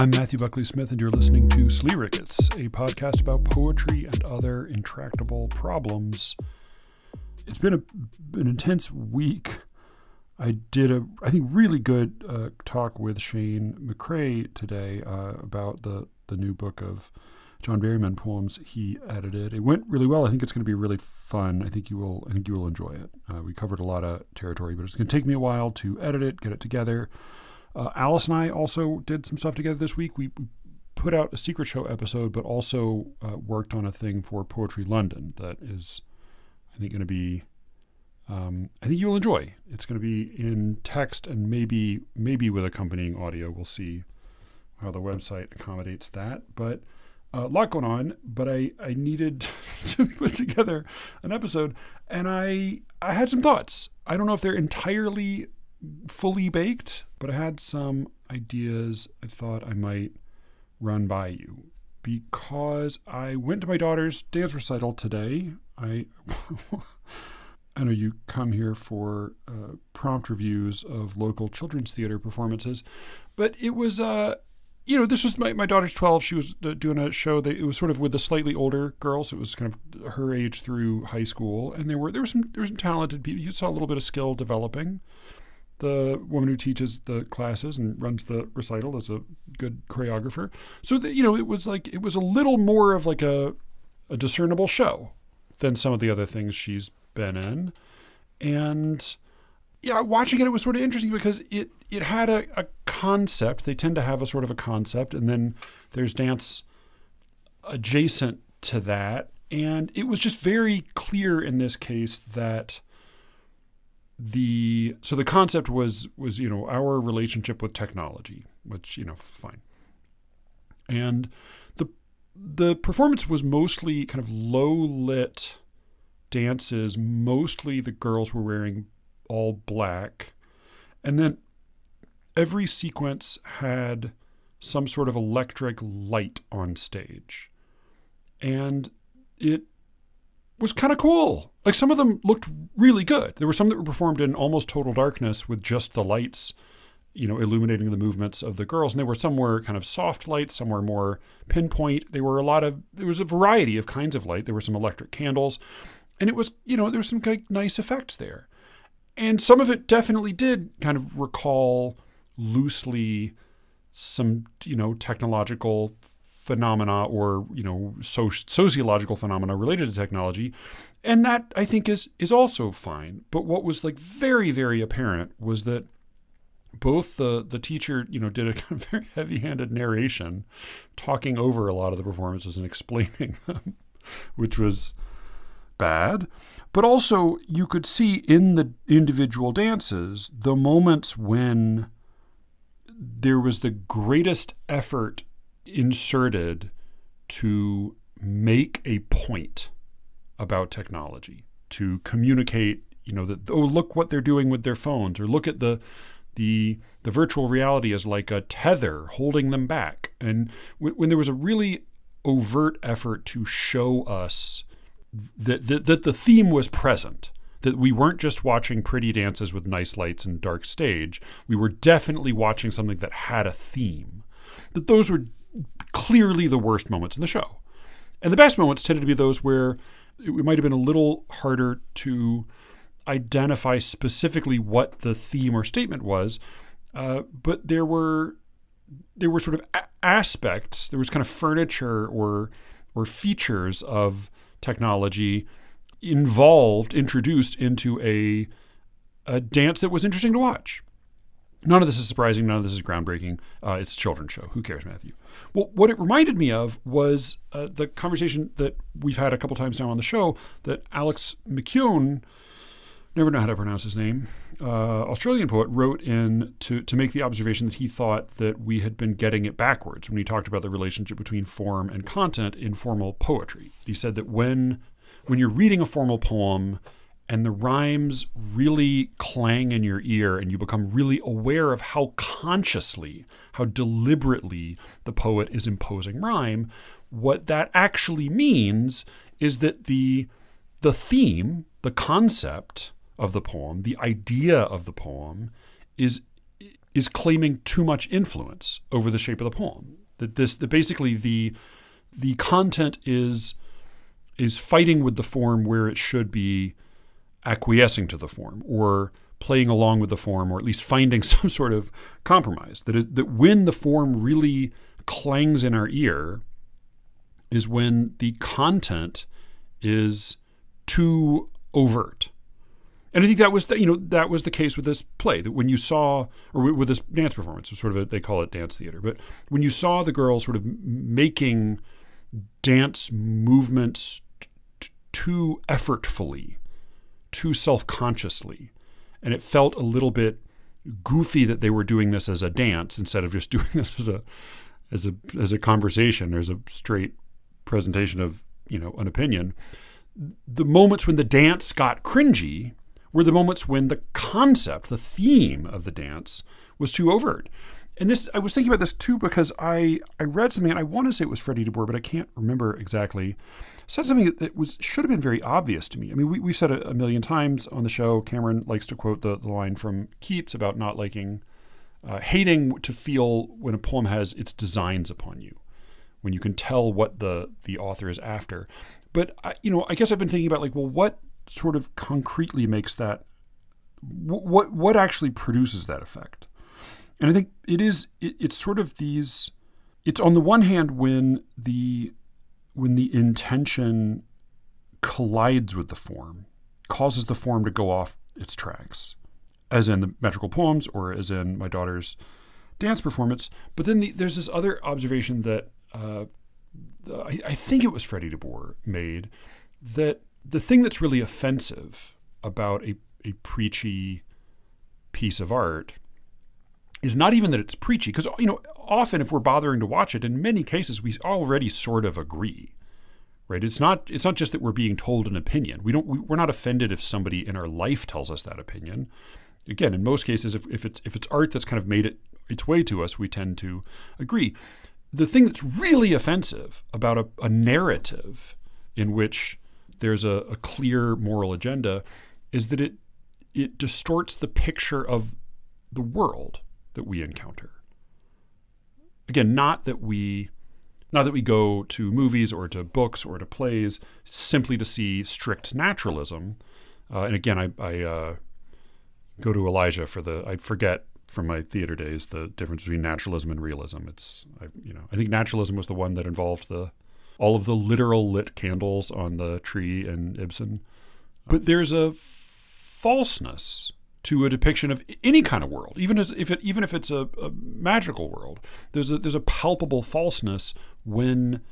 I'm Matthew Buckley Smith, and you're listening to SLEERICKETS, a podcast about poetry and other intractable problems. It's been an intense week. I did I think, really good talk with Shane McCrae today about the new book of John Berryman poems he edited. It went really well. I think it's going to be really fun. I think you will enjoy it. We covered a lot of territory, but it's going to take me a while to edit it, get it together. Alice and I also did some stuff together this week. We put out a Secret Show episode, but also worked on a thing for Poetry London that is, I think, going to be, I think you'll enjoy. It's going to be in text and maybe with accompanying audio. We'll see how the website accommodates that. But a lot going on, but I needed to put together an episode, and I had some thoughts. I don't know if they're entirely fully baked, but I had some ideas I thought I might run by you because I went to my daughter's dance recital today. I know you come here for prompt reviews of local children's theater performances, but it was this was my daughter's 12. She was doing a show that it was sort of with the slightly older girls. It was kind of her age through high school, and there were some talented people. You saw a little bit of skill developing. The woman who teaches the classes and runs the recital is a good choreographer. So that, it was a little more of like a discernible show than some of the other things she's been in. And yeah, watching it was sort of interesting because it had a concept. They tend to have a sort of a concept, and then there's dance adjacent to that. And it was just very clear in this case that the concept was our relationship with technology, which fine. And the performance was mostly kind of low lit dances. Mostly the girls were wearing all black, and then every sequence had some sort of electric light on stage, and it was kind of cool. Like, some of them looked really good. There were some that were performed in almost total darkness with just the lights, illuminating the movements of the girls. And there were some were kind of soft lights, some were more pinpoint. There was a variety of kinds of light. There were some electric candles, and it was, there was some kind of nice effects there. And some of it definitely did kind of recall loosely some, technological phenomena or, sociological phenomena related to technology. And that, I think, is also fine. But what was very, very apparent was that both the teacher, did a kind of very heavy-handed narration, talking over a lot of the performances and explaining them, which was bad. But also you could see in the individual dances the moments when there was the greatest effort inserted to make a point about technology, to communicate, that, oh, look what they're doing with their phones, or look at the virtual reality as like a tether holding them back. And when there was a really overt effort to show us that the theme was present, that we weren't just watching pretty dances with nice lights and dark stage, we were definitely watching something that had a theme, that those were clearly the worst moments in the show. And the best moments tended to be those where it might have been a little harder to identify specifically what the theme or statement was, but there were sort of aspects, there was kind of furniture or features of technology introduced into a dance that was interesting to watch. None of this is surprising. None of this is groundbreaking. It's a children's show. Who cares, Matthew? Well, what it reminded me of was the conversation that we've had a couple times now on the show that Alex McKeown, never know how to pronounce his name, Australian poet, wrote in to make the observation that he thought that we had been getting it backwards when he talked about the relationship between form and content in formal poetry. He said that when you're reading a formal poem and the rhymes really clang in your ear and you become really aware of how consciously, how deliberately the poet is imposing rhyme, what that actually means is that the theme, the concept of the poem, the idea of the poem is is claiming too much influence over the shape of the poem. That basically the content is fighting with the form where it should be acquiescing to the form, or playing along with the form, or at least finding some sort of compromise. That when the form really clangs in our ear is when the content is too overt. And I think that was the case with this play, that when you saw, or with this dance performance, sort of they call it dance theater, but when you saw the girls sort of making dance movements too effortfully, too self-consciously, and it felt a little bit goofy that they were doing this as a dance instead of just doing this as a conversation or as a straight presentation of an opinion. The moments when the dance got cringy were the moments when the concept, the theme of the dance was too overt. And this, I was thinking about this too, because I read something, and I want to say it was Freddie DeBoer, but I can't remember exactly. Said something that should have been very obvious to me. I mean, we've said it a million times on the show. Cameron likes to quote the line from Keats about not liking, hating to feel when a poem has its designs upon you, when you can tell what the author is after. But I guess I've been thinking about what sort of concretely makes that, what actually produces that effect. And I think it's sort of these, it's on the one hand when the intention collides with the form, causes the form to go off its tracks, as in the metrical poems or as in my daughter's dance performance. But then there's this other observation that I think it was Freddie DeBoer made, that the thing that's really offensive about a preachy piece of art is not even that it's preachy, because often if we're bothering to watch it, in many cases we already sort of agree, right? It's not just that we're being told an opinion. We're not offended if somebody in our life tells us that opinion. Again, in most cases, if it's art that's kind of made its way to us, we tend to agree. The thing that's really offensive about a narrative in which there's a clear moral agenda is that it distorts the picture of the world that we encounter. Again, not that we go to movies or to books or to plays simply to see strict naturalism. And again, I go to Elijah I forget from my theater days the difference between naturalism and realism. I think naturalism was the one that involved all of the literal lit candles on the tree in Ibsen. But there's a falseness to a depiction of any kind of world, even if it's a magical world. There's a palpable falseness when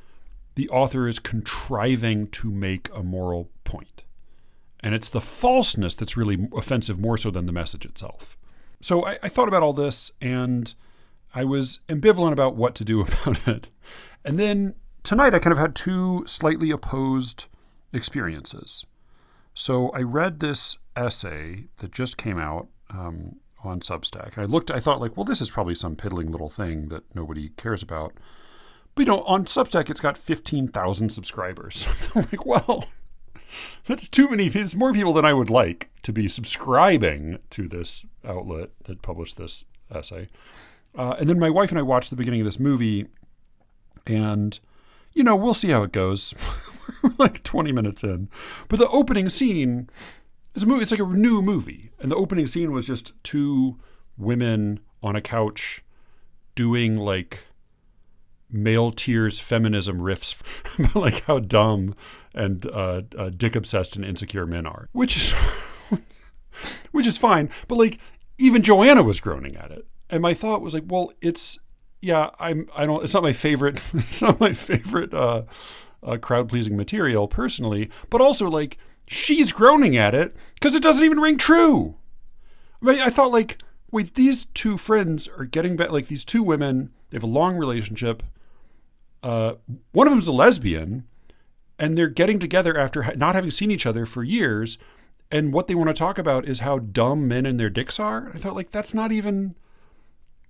the author is contriving to make a moral point. And it's the falseness that's really offensive, more so than the message itself. So I thought about all this, and I was ambivalent about what to do about it. And then tonight I kind of had two slightly opposed experiences. So I read this essay that just came out on Substack. I thought well, this is probably some piddling little thing that nobody cares about. But on Substack, it's got 15,000 subscribers. So I'm like, well, that's too many. It's more people than I would like to be subscribing to this outlet that published this essay. And then my wife and I watched the beginning of this movie, and we'll see how it goes. We're like 20 minutes in. But the opening scene is a movie. It's like a new movie. And the opening scene was just two women on a couch doing male tears feminism riffs about how dumb and dick obsessed and insecure men are, which is fine. But even Joanna was groaning at it. And my thought was well, it's not my favorite. It's not my favorite crowd-pleasing material personally, but also she's groaning at it because it doesn't even ring true. I thought wait, these two friends are getting back, these two women, they have a long relationship. One of them's a lesbian, and they're getting together after not having seen each other for years, and what they want to talk about is how dumb men and their dicks are. I thought that's not even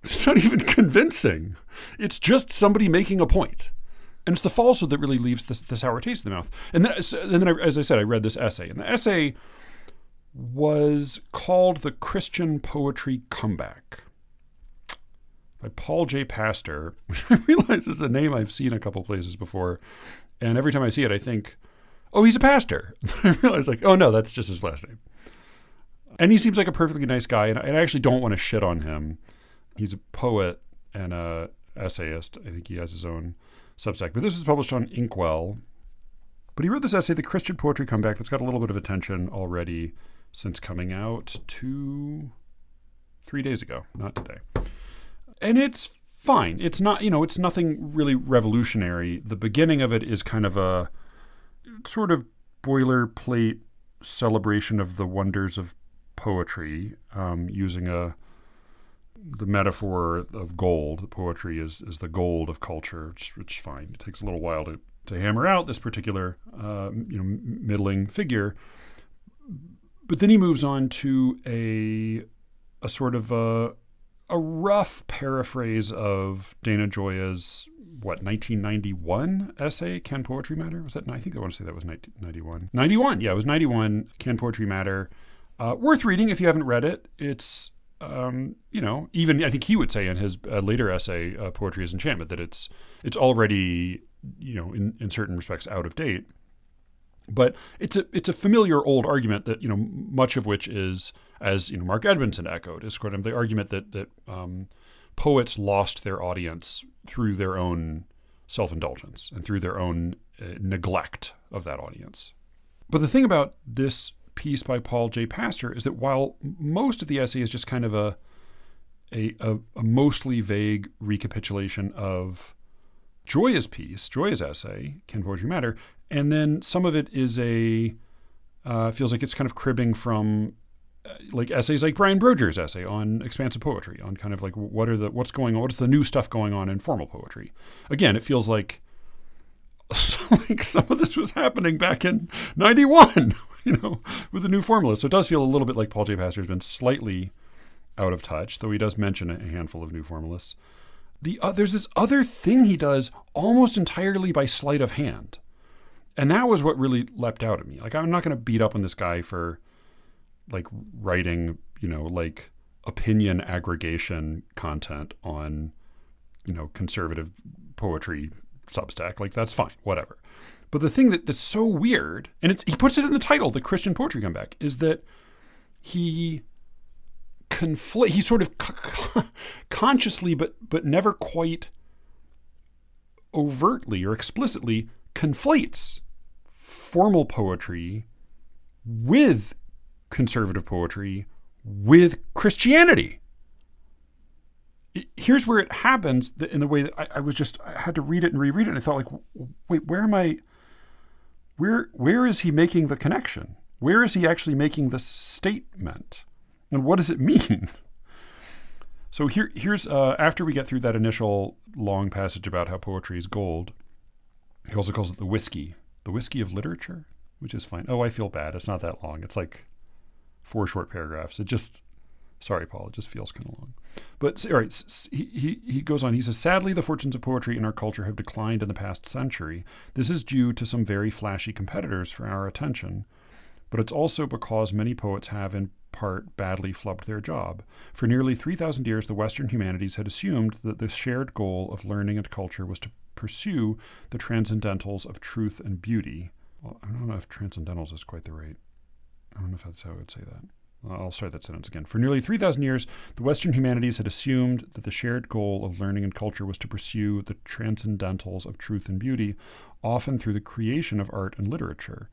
convincing. It's just somebody making a point. And it's the falsehood that really leaves the sour taste in the mouth. And then as I said, I read this essay. And the essay was called The Christian Poetry Comeback. by Paul J. Pastor, which I realize is a name I've seen a couple places before. And every time I see it, I think, oh, he's a pastor. I realize like, oh no, that's just his last name. And he seems like a perfectly nice guy. And I actually don't want to shit on him. He's a poet and a essayist. I think he has his own Substack. But this is published on Inkwell. But he wrote this essay, The Christian Poetry Comeback, that's got a little bit of attention already since coming out 3 days ago, not today. And it's fine. It's not, it's nothing really revolutionary. The beginning of it is kind of a sort of boilerplate celebration of the wonders of poetry, using the metaphor of gold. Poetry is the gold of culture, which is fine. It takes a little while to hammer out this particular, middling figure. But then he moves on to a sort of a rough paraphrase of Dana Gioia's 1991 essay, Can Poetry Matter? Was that? I think I want to say that was 1991. 91, yeah, it was 91. Can Poetry Matter? Worth reading if you haven't read it. It's even I think he would say in his later essay, Poetry is Enchantment, that it's already in certain respects out of date. But it's a familiar old argument that much of which is, as Mark Edmondson echoed, is sort of the argument that poets lost their audience through their own self-indulgence and through their own neglect of that audience. But the thing about this piece by Paul J. Pastor is that while most of the essay is just kind of a mostly vague recapitulation of Gioia's essay, Can Poetry Matter, and then some of it is feels like it's kind of cribbing from like essays like Brian Broger's essay on expansive poetry, on kind of like what's going on, what's the new stuff going on in formal poetry. Again, it feels like some of this was happening back in 91, with the new formulas. So it does feel a little bit like Paul J. Pastor has been slightly out of touch, though he does mention a handful of new formalists. There's this other thing he does almost entirely by sleight of hand. And that was what really leapt out at me. Like, I'm not going to beat up on this guy for like writing, like opinion aggregation content on, conservative poetry Substack. Like, that's fine, whatever. But the thing that's so weird, and he puts it in the title, The Christian Poetry Comeback, is that he sort of consciously, but never quite overtly or explicitly conflates formal poetry with conservative poetry with Christianity. Here's where it happens in the way that I had to read it and reread it, and I thought, like, wait, where is he making the connection? Where is he actually making the statement? And what does it mean? So here's after we get through that initial long passage about how poetry is gold, he also calls it the whiskey of literature, which is fine. Oh, I feel bad. It's not that long. It's like 4 short paragraphs. Sorry, Paul, it just feels kind of long. But all right, he goes on. He says, sadly, the fortunes of poetry in our culture have declined in the past century. This is due to some very flashy competitors for our attention. But it's also because many poets have, in part, badly flubbed their job. For nearly 3,000 years, the Western humanities had assumed that the shared goal of learning and culture was to pursue the transcendentals of truth and beauty. Well, I don't know if transcendentals is quite the right. I don't know if that's how I would say that. I'll start that sentence again. For nearly 3,000 years, the Western humanities had assumed that the shared goal of learning and culture was to pursue the transcendentals of truth and beauty, often through the creation of art and literature.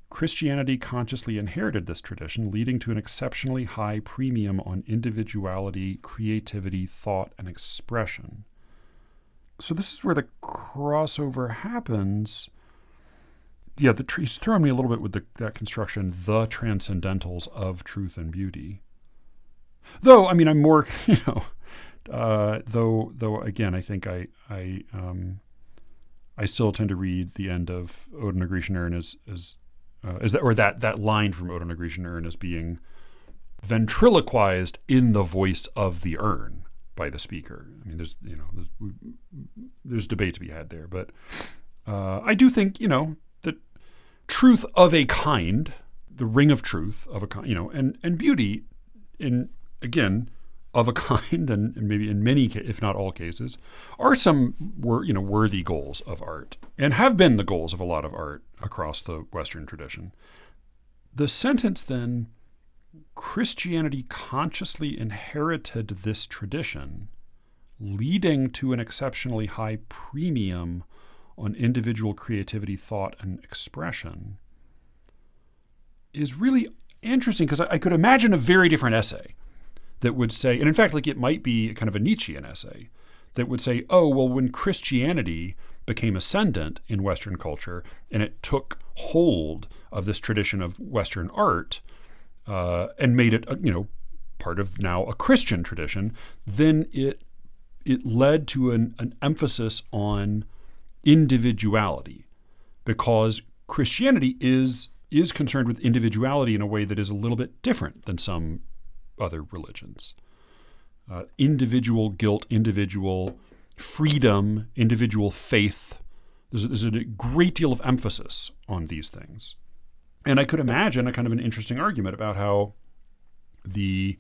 Christianity consciously inherited this tradition, leading to an exceptionally high premium on individuality, creativity, thought, and expression. So this is where the crossover happens. Yeah, he's throwing me a little bit with that construction, the transcendentals of truth and beauty. Though, I mean, I'm more, though again, I think I still tend to read the end of Ode and a Grecian Urn as that line from Ode and a Grecian Urn as being ventriloquized in the voice of the urn by the speaker. I mean, there's debate to be had there, but I do think, that truth of a kind, the ring of truth of a kind, and beauty in, again, of a kind, and maybe in many, if not all cases, are some worthy goals of art, and have been the goals of a lot of art across the Western tradition. The sentence then, Christianity consciously inherited this tradition, leading to an exceptionally high premium on individual creativity, thought, and expression, is really interesting, because I could imagine a very different essay that would say, and in fact, like, it might be kind of a Nietzschean essay that would say, oh, well, when Christianity became ascendant in Western culture and it took hold of this tradition of Western art and made it, part of now a Christian tradition, then it led to an emphasis on individuality, because Christianity is concerned with individuality in a way that is a little bit different than some other religions. Individual guilt, individual freedom, individual faith. There's a great deal of emphasis on these things. And I could imagine a kind of an interesting argument about how the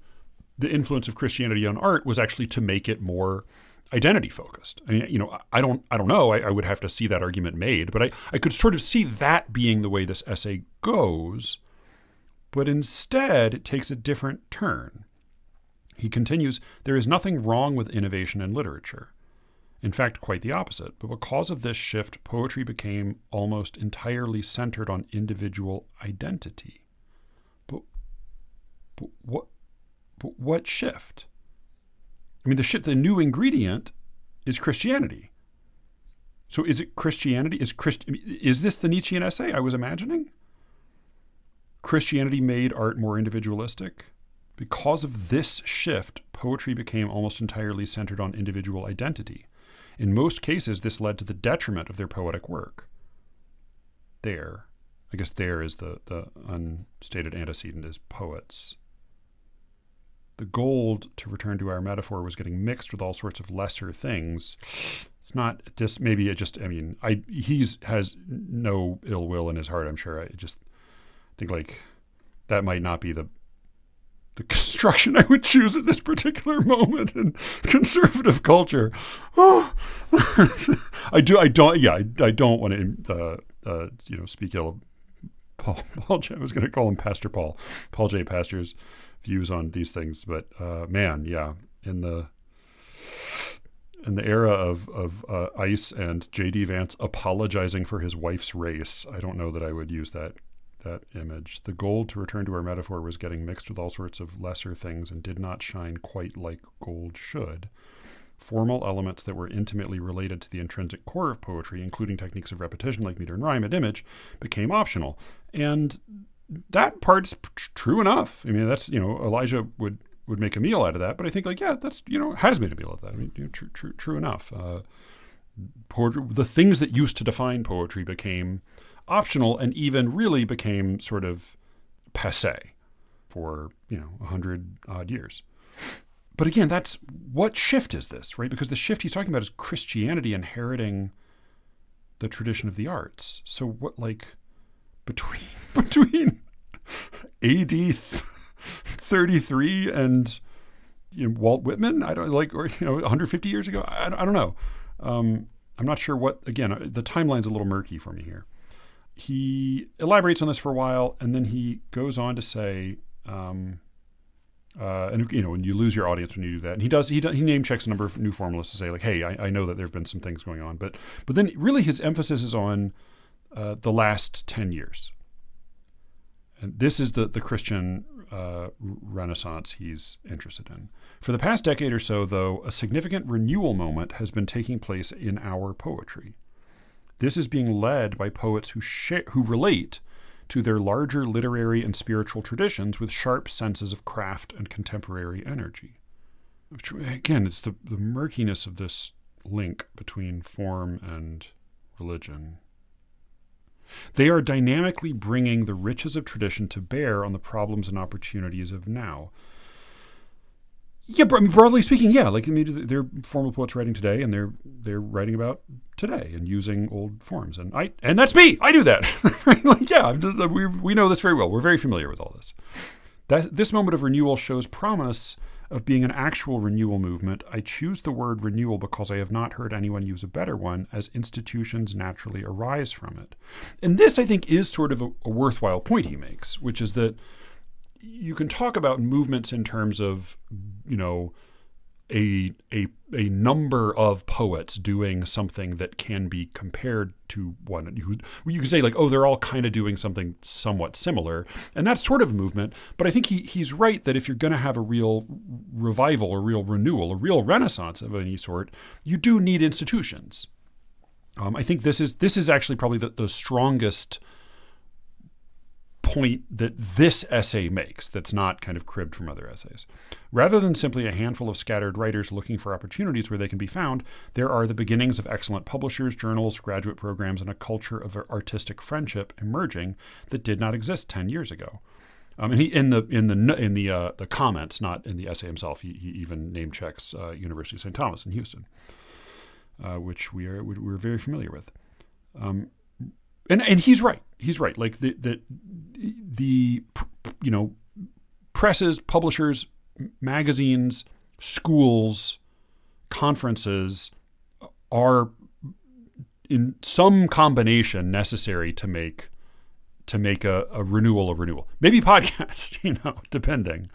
influence of Christianity on art was actually to make it more identity focused. I mean, I don't know. I would have to see that argument made, but I could sort of see that being the way this essay goes. But instead, it takes a different turn. He continues, there is nothing wrong with innovation in literature. In fact, quite the opposite. But because of this shift, poetry became almost entirely centered on individual identity. But what shift? I mean, the new ingredient is Christianity. So is it Christianity? Is this the Nietzschean essay I was imagining? Christianity made art more individualistic. Because of this shift, poetry became almost entirely centered on individual identity. In most cases, this led to the detriment of their poetic work. There is the unstated antecedent is poets. The gold, to return to our metaphor, was getting mixed with all sorts of lesser things. It's not just, maybe it just, he has no ill will in his heart, I'm sure. I think like that might not be the construction I would choose at this particular moment in conservative culture. Oh, I don't want to, speak ill of Paul J. I was going to call him Pastor Paul J. Pastor's views on these things, but in the era of ICE and J.D. Vance apologizing for his wife's race, I don't know that I would use that image. The gold, to return to our metaphor, was getting mixed with all sorts of lesser things and did not shine quite like gold should. Formal elements that were intimately related to the intrinsic core of poetry, including techniques of repetition like meter and rhyme and image, became optional. And that part's true enough. I mean, that's, Elijah would make a meal out of that, but I think that's, has made a meal of that. I mean, true enough. Poetry, the things that used to define poetry became optional and even really became sort of passé for, 100 odd years. But again, that's what shift is this, right? Because the shift he's talking about is Christianity inheriting the tradition of the arts. So what, between AD 33 and Walt Whitman, 150 years ago, I don't know. I'm not sure what. Again, the timeline's a little murky for me here. He elaborates on this for a while, and then he goes on to say, and you lose your audience when you do that. And he name checks a number of new formalists to say, hey, I know that there have been some things going on, but then really his emphasis is on the last 10 years. And this is the Christian Renaissance he's interested in. For the past decade or so, though, a significant renewal moment has been taking place in our poetry. This is being led by poets who relate to their larger literary and spiritual traditions with sharp senses of craft and contemporary energy. Which, again, it's the murkiness of this link between form and religion. They are dynamically bringing the riches of tradition to bear on the problems and opportunities of now. Yeah, broadly speaking, yeah. They're formal poets writing today, and they're writing about today and using old forms. And that's me. I do that. We know this very well. We're very familiar with all this. This moment of renewal shows promise of being an actual renewal movement. I choose the word renewal because I have not heard anyone use a better one, as institutions naturally arise from it. And this, I think, is sort of a worthwhile point he makes, which is that you can talk about movements in terms of, a number of poets doing something that can be compared to one. You can say like, oh, they're all kind of doing something somewhat similar, and that's sort of a movement. But I think he's right that if you're going to have a real revival, a real renewal, a real renaissance of any sort, you do need institutions. I think this is actually probably the strongest point that this essay makes that's not kind of cribbed from other essays. Rather than simply a handful of scattered writers looking for opportunities where they can be found, there are the beginnings of excellent publishers, journals, graduate programs, and a culture of artistic friendship emerging that did not exist 10 years ago. And he in the comments, not in the essay himself, he even name checks University of St. Thomas in Houston, which we're very familiar with. And he's right. He's right. Like the presses, publishers, magazines, schools, conferences are in some combination necessary to make a renewal. Maybe podcast, depending.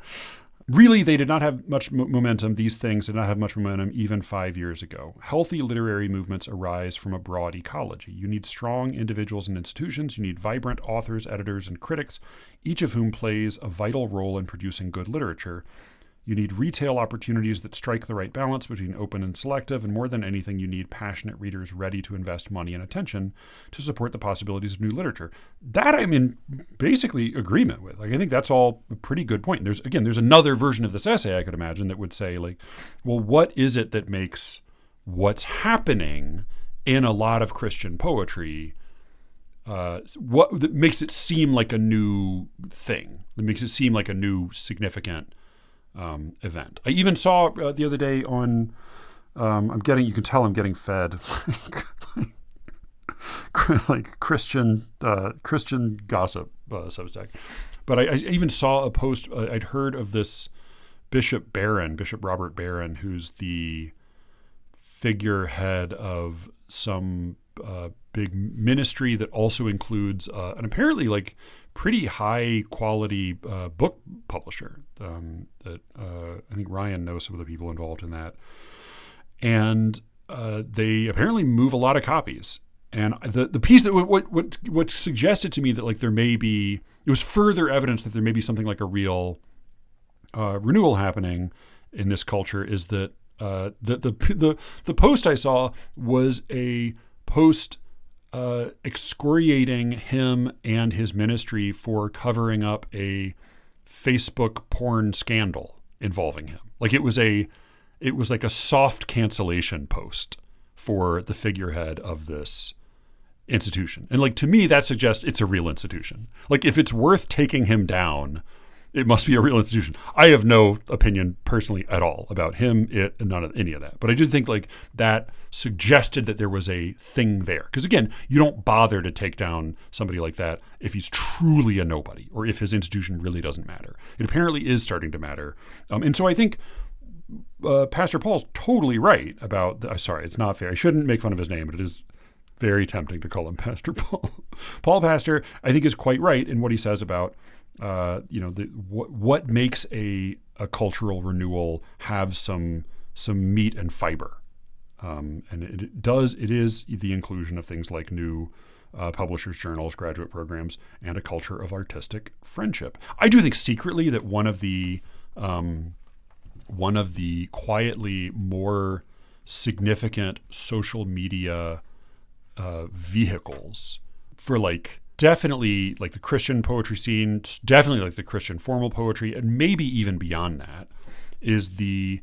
Really, they did not have much momentum. These things did not have much momentum even 5 years ago. Healthy literary movements arise from a broad ecology. You need strong individuals and institutions. You need vibrant authors, editors, and critics, each of whom plays a vital role in producing good literature. You need retail opportunities that strike the right balance between open and selective, and more than anything, you need passionate readers ready to invest money and attention to support the possibilities of new literature. That I'm in basically agreement with. Like, I think that's all a pretty good point. There's another version of this essay I could imagine that would say, like, well, what is it that makes what's happening in a lot of Christian poetry, what that makes it seem like a new thing, that makes it seem like a new significant event. I even saw the other day on, you can tell I'm getting fed like Christian gossip Substack. But I even saw a post. I'd heard of this Bishop Robert Barron, who's the figurehead of some big ministry that also includes an apparently like pretty high quality book publisher that I think Ryan knows some of the people involved in that. And they apparently move a lot of copies. And the piece that what suggested to me that like it was further evidence that there may be something like a real renewal happening in this culture is that the post I saw was a post excoriating him and his ministry for covering up a Facebook porn scandal involving him. Like it was like a soft cancellation post for the figurehead of this institution. And like, to me, that suggests it's a real institution. Like if it's worth taking him down, it must be a real institution. I have no opinion personally at all about him, it, and none of any of that. But I did think like that suggested that there was a thing there. Because again, you don't bother to take down somebody like that if he's truly a nobody or if his institution really doesn't matter. It apparently is starting to matter. And so I think Pastor Paul's totally right about, sorry, it's not fair. I shouldn't make fun of his name, but it is very tempting to call him Pastor Paul. Paul Pastor, I think, is quite right in what he says about what makes a cultural renewal have some meat and fiber, and it is the inclusion of things like new publishers, journals, graduate programs, and a culture of artistic friendship. I do think secretly that one of the quietly more significant social media vehicles for like definitely like the Christian poetry scene, definitely like the Christian formal poetry, and maybe even beyond that, is the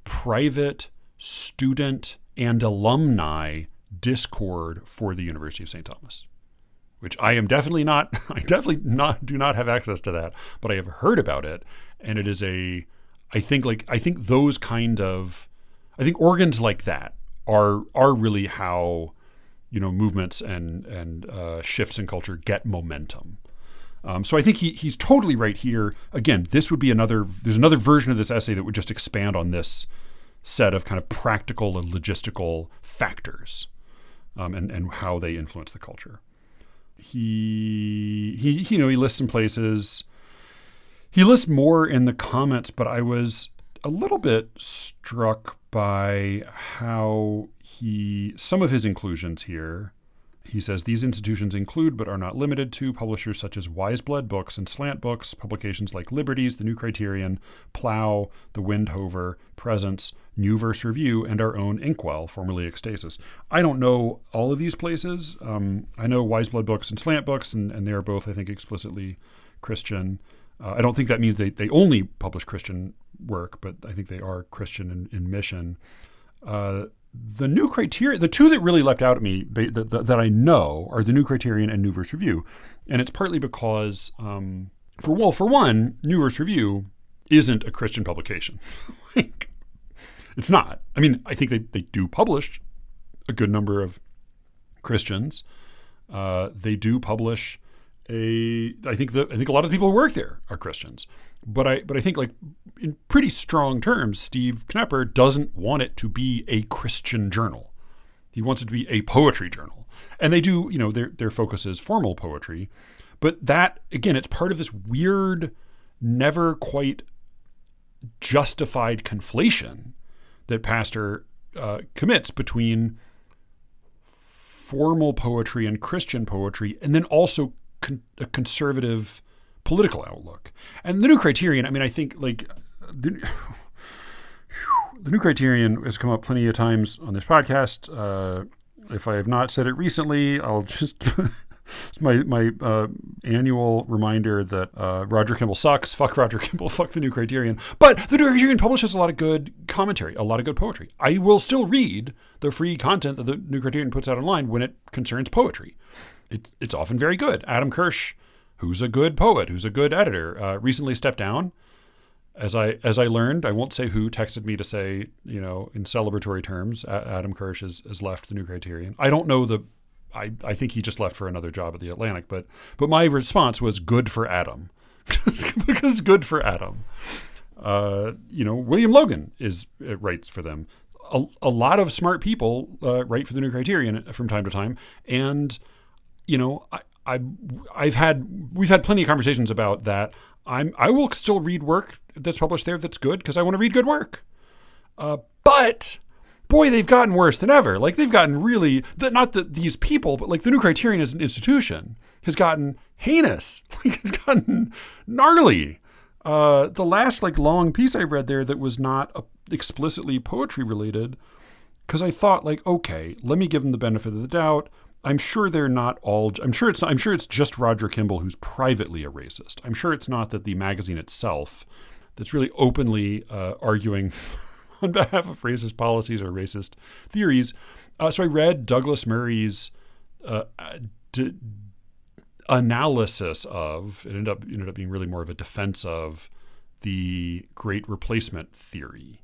private student and alumni Discord for the University of St. Thomas, which I definitely do not have access to that, but I have heard about it. And it is I think organs like that are really how movements and shifts in culture get momentum. So I think he's totally right here. Again, there's another version of this essay that would just expand on this set of kind of practical and logistical factors, and how they influence the culture. He lists some places. He lists more in the comments, but I was a little bit struck by how some of his inclusions here. He says these institutions include but are not limited to publishers such as Wiseblood Books and Slant Books, publications like Liberties, The New Criterion, Plough, The Windhover, Presence, New Verse Review, and our own Inkwell, formerly Ecstasis. I don't know all of these places. I know Wiseblood Books and Slant Books, and they are both, I think, explicitly Christian. I don't think that means they only publish Christian work, but I think they are Christian in mission. The New Criterion, the two that really leapt out at me that I know are the New Criterion and New Verse Review. And it's partly because, for one, New Verse Review isn't a Christian publication. It's not. I mean, I think they do publish a good number of Christians. They do publish I think a lot of the people who work there are Christians, but I think, like, in pretty strong terms, Steve Knepper doesn't want it to be a Christian journal. He wants it to be a poetry journal, and they do. Their focus is formal poetry, but that, again, it's part of this weird, never quite justified conflation that Pastor commits between formal poetry and Christian poetry, and then also a conservative political outlook. And the New Criterion, I mean, I think, like, the New Criterion has come up plenty of times on this podcast. If I have not said it recently, I'll just it's my annual reminder that Roger Kimball sucks. Fuck Roger Kimball. Fuck the New Criterion. But the New Criterion publishes a lot of good commentary, a lot of good poetry. I will still read the free content that the New Criterion puts out online when it concerns poetry. It's often very good. Adam Kirsch, who's a good poet, who's a good editor, recently stepped down. As I learned, I won't say who, texted me to say, in celebratory terms, Adam Kirsch has left the New Criterion. I don't know I think he just left for another job at the Atlantic, but my response was good for Adam. Because good for Adam. William Logan writes for them. A lot of smart people write for the New Criterion from time to time, and we've had plenty of conversations about that. I will still read work that's published there that's good because I want to read good work. But boy, they've gotten worse than ever. Like, they've gotten really, not that these people, but like the New Criterion as an institution has gotten heinous. Like, it's gotten gnarly. The last long piece I read there that was not explicitly poetry related, because I thought, okay, let me give them the benefit of the doubt. I'm sure they're not all. I'm sure it's just Roger Kimball who's privately a racist. I'm sure it's not that the magazine itself, that's really openly arguing on behalf of racist policies or racist theories. So I read Douglas Murray's analysis of. It ended up being really more of a defense of the Great Replacement theory,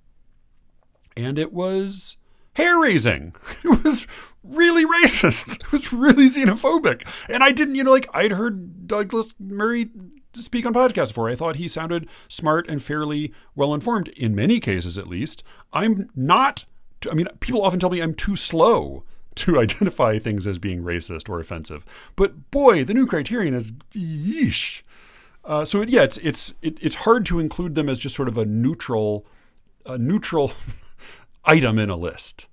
and it was hair-raising. It was really racist. It was really xenophobic. And I didn't, I'd heard Douglas Murray speak on podcasts before. I thought he sounded smart and fairly well-informed, in many cases at least. I'm not, people often tell me I'm too slow to identify things as being racist or offensive. But boy, the New Criterion is, yeesh. It's hard to include them as just sort of a neutral item in a list.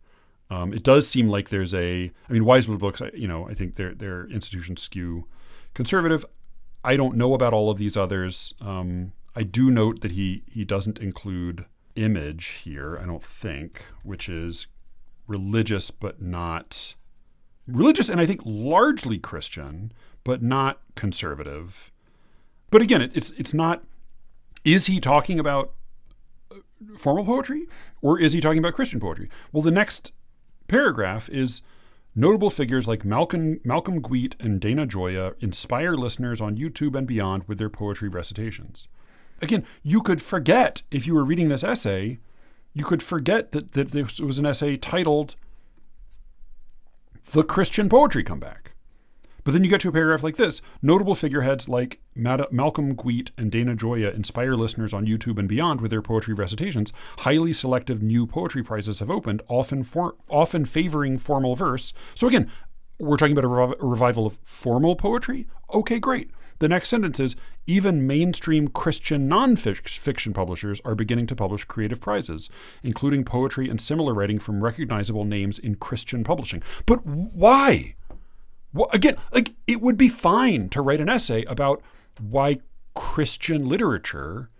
It does seem like there's Wiseblood Books, I think their institutions skew conservative. I don't know about all of these others. I do note that he doesn't include Image here, I don't think, which is religious and I think largely Christian, but not conservative. But again, it's not, is he talking about formal poetry or is he talking about Christian poetry? Well, the next paragraph is notable figures like Malcolm Gweet and Dana Gioia inspire listeners on YouTube and beyond with their poetry recitations. Again, you could forget, if you were reading this essay, you could forget that this was an essay titled The Christian Poetry Comeback, But then you get to a paragraph like this. Notable figureheads like Malcolm Gwiet and Dana Gioia inspire listeners on YouTube and beyond with their poetry recitations. Highly selective new poetry prizes have opened, often favoring formal verse. So again, we're talking about a revival of formal poetry? Okay, great. The next sentence is, even mainstream Christian non-fiction publishers are beginning to publish creative prizes, including poetry and similar writing from recognizable names in Christian publishing. But why? Well, again, like, it would be fine to write an essay about why Christian literature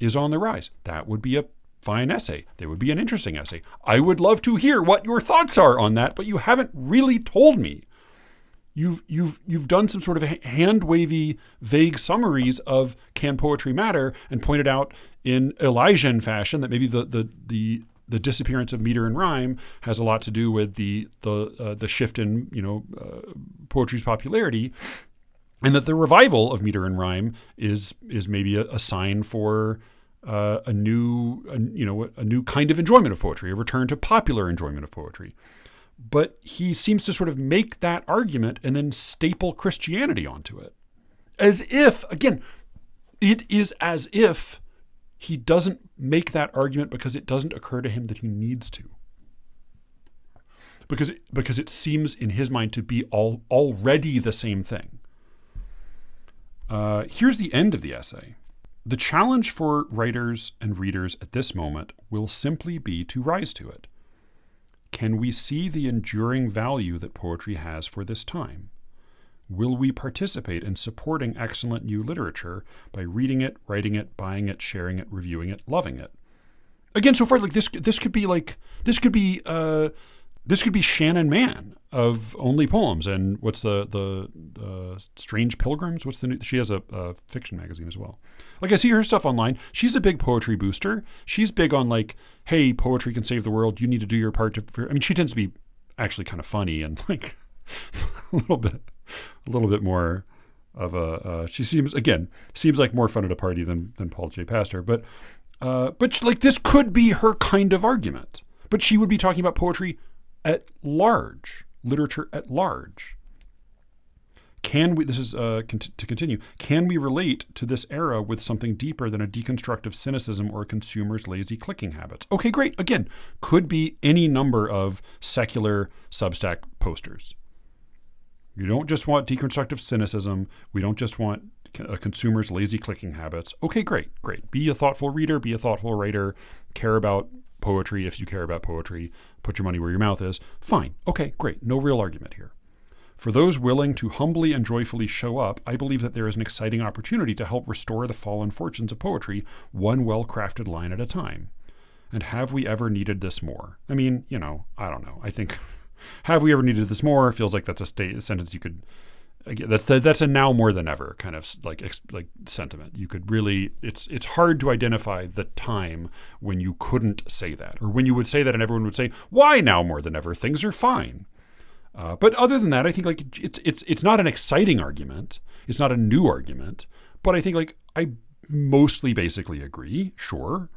is on the rise. That would be a fine essay. That would be an interesting essay. I would love to hear what your thoughts are on that, but you haven't really told me. You've done some sort of hand-wavy, vague summaries of can poetry matter, and pointed out in Elijah fashion that maybe the disappearance of meter and rhyme has a lot to do with the shift in poetry's popularity, and that the revival of meter and rhyme is maybe a sign for a new kind of enjoyment of poetry, a return to popular enjoyment of poetry. But he seems to sort of make that argument and then staple Christianity onto it. As if, again, it is as if he doesn't make that argument because it doesn't occur to him that he needs to. Because it seems in his mind to be already the same thing. Here's the end of the essay. The challenge for writers and readers at this moment will simply be to rise to it. Can we see the enduring value that poetry has for this time? Will we participate in supporting excellent new literature by reading it, writing it, buying it, sharing it, reviewing it, loving it? Again, so far, like this could be Shannon Mann of Only Poems, and what's the Strange Pilgrims? She has a fiction magazine as well. Like, I see her stuff online. She's a big poetry booster. She's big on like, hey, poetry can save the world. You need to do your part she tends to be actually kind of funny and like a little bit more of a. She seems like more fun at a party than Paul J. Pastor. But like, this could be her kind of argument. But she would be talking about poetry at large, literature at large. Can we, this is to continue, can we relate to this era with something deeper than a deconstructive cynicism or a consumer's lazy clicking habits? Okay, great. Again, could be any number of secular Substack posters. You don't just want deconstructive cynicism. We don't just want a consumer's lazy clicking habits. Okay, great. Be a thoughtful reader, be a thoughtful writer, care about poetry if you care about poetry, put your money where your mouth is. Fine. Okay, great. No real argument here. For those willing to humbly and joyfully show up, I believe that there is an exciting opportunity to help restore the fallen fortunes of poetry, one well-crafted line at a time. And have we ever needed this more? I mean, I don't know. I think, have we ever needed this more? Feels like that's a sentence you could, again, that's a now more than ever kind of like sentiment. You could really, it's hard to identify the time when you couldn't say that, or when you would say that and everyone would say, why now more than ever? Things are fine. But other than that, I think like it's not an exciting argument. It's not a new argument. But I think like I mostly basically agree. Sure.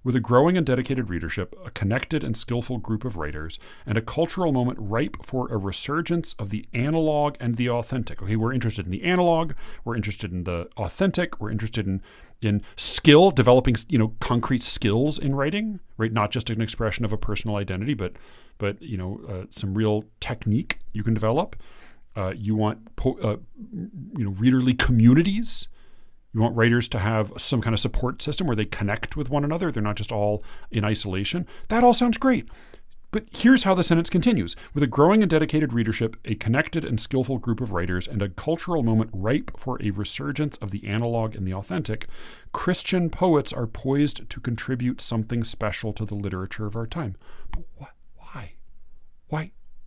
With a growing and dedicated readership, a connected and skillful group of writers, and a cultural moment ripe for a resurgence of the analog and the authentic. Okay, we're interested in the analog, we're interested in the authentic, we're interested in skill, developing concrete skills in writing, right? Not just an expression of a personal identity, but some real technique you can develop. You want readerly communities. You want writers to have some kind of support system where they connect with one another. They're not just all in isolation. That all sounds great. But here's how the sentence continues. With a growing and dedicated readership, a connected and skillful group of writers, and a cultural moment ripe for a resurgence of the analog and the authentic, Christian poets are poised to contribute something special to the literature of our time. But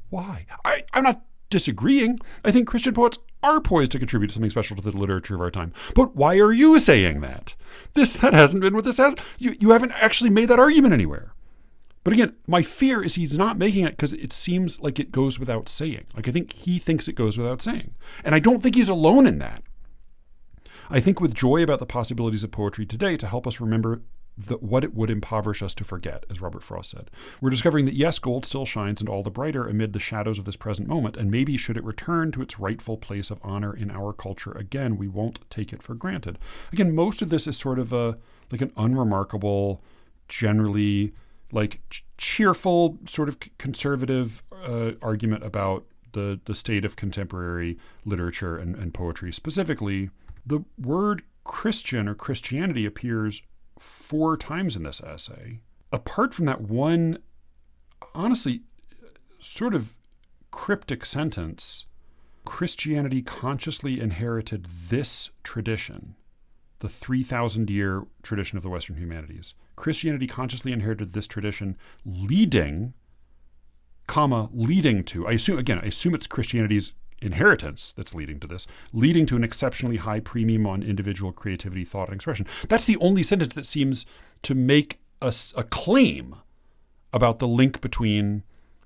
why? I'm not disagreeing. I think Christian poets are poised to contribute something special to the literature of our time. But why are you saying that? That hasn't been what this has. You haven't actually made that argument anywhere. But again, my fear is he's not making it because it seems like it goes without saying. Like, I think he thinks it goes without saying. And I don't think he's alone in that. I think with joy about the possibilities of poetry today to help us remember what it would impoverish us to forget, as Robert Frost said. We're discovering that, yes, gold still shines and all the brighter amid the shadows of this present moment, and maybe should it return to its rightful place of honor in our culture again, we won't take it for granted. Again, most of this is sort of like an unremarkable, generally like cheerful, sort of conservative argument about the state of contemporary literature and poetry. Specifically, the word Christian or Christianity appears 4 times in this essay. Apart from that one, honestly, sort of cryptic sentence, Christianity consciously inherited this tradition, the 3,000-year tradition of the Western humanities. Christianity consciously inherited this tradition, leading to, I assume it's Christianity's inheritance that's leading to this, leading to an exceptionally high premium on individual creativity, thought, and expression. That's the only sentence that seems to make a claim about the link between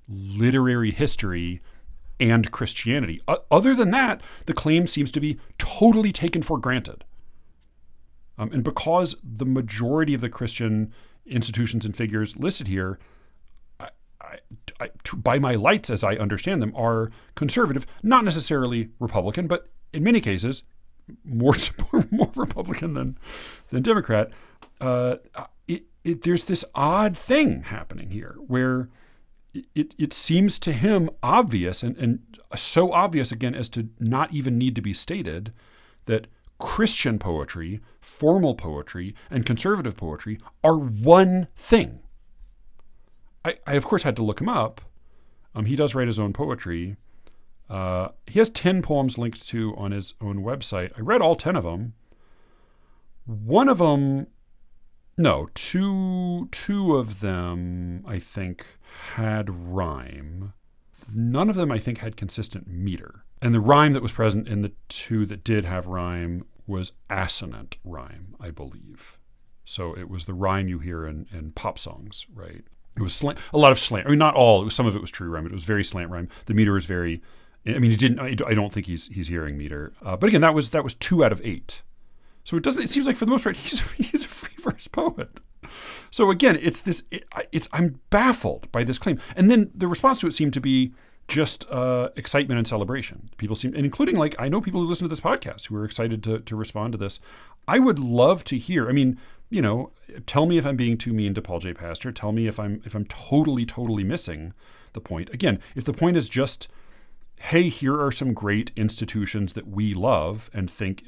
literary history and Christianity. Other than that, the claim seems to be totally taken for granted. And because the majority of the Christian institutions and figures listed here, by my lights, as I understand them, are conservative, not necessarily Republican, but in many cases more Republican than Democrat. There's this odd thing happening here where it seems to him obvious, and so obvious again as to not even need to be stated, that Christian poetry, formal poetry, and conservative poetry are one thing. I of course had to look him up. He does write his own poetry. He has 10 poems linked to on his own website. I read all 10 of them. One of them, no, two of them I think had rhyme. None of them I think had consistent meter. And the rhyme that was present in the 2 that did have rhyme was assonant rhyme, I believe. So it was the rhyme you hear in pop songs, right? It was a lot of slant. I mean, not all. Some of it was true rhyme, but it was very slant rhyme. The meter was very. I mean, he didn't. I don't think he's hearing meter. But again, that was 2 out of 8. So it doesn't. It seems like for the most part, he's a free verse poet. So again, it's this. I'm baffled by this claim. And then the response to it seemed to be just excitement and celebration. People seem, and including I know people who listen to this podcast who are excited to respond to this. I would love to hear. I mean, tell me if I'm being too mean to Paul J. Pastor. Tell me if I'm totally missing the point. Again, if the point is just, hey, here are some great institutions that we love and think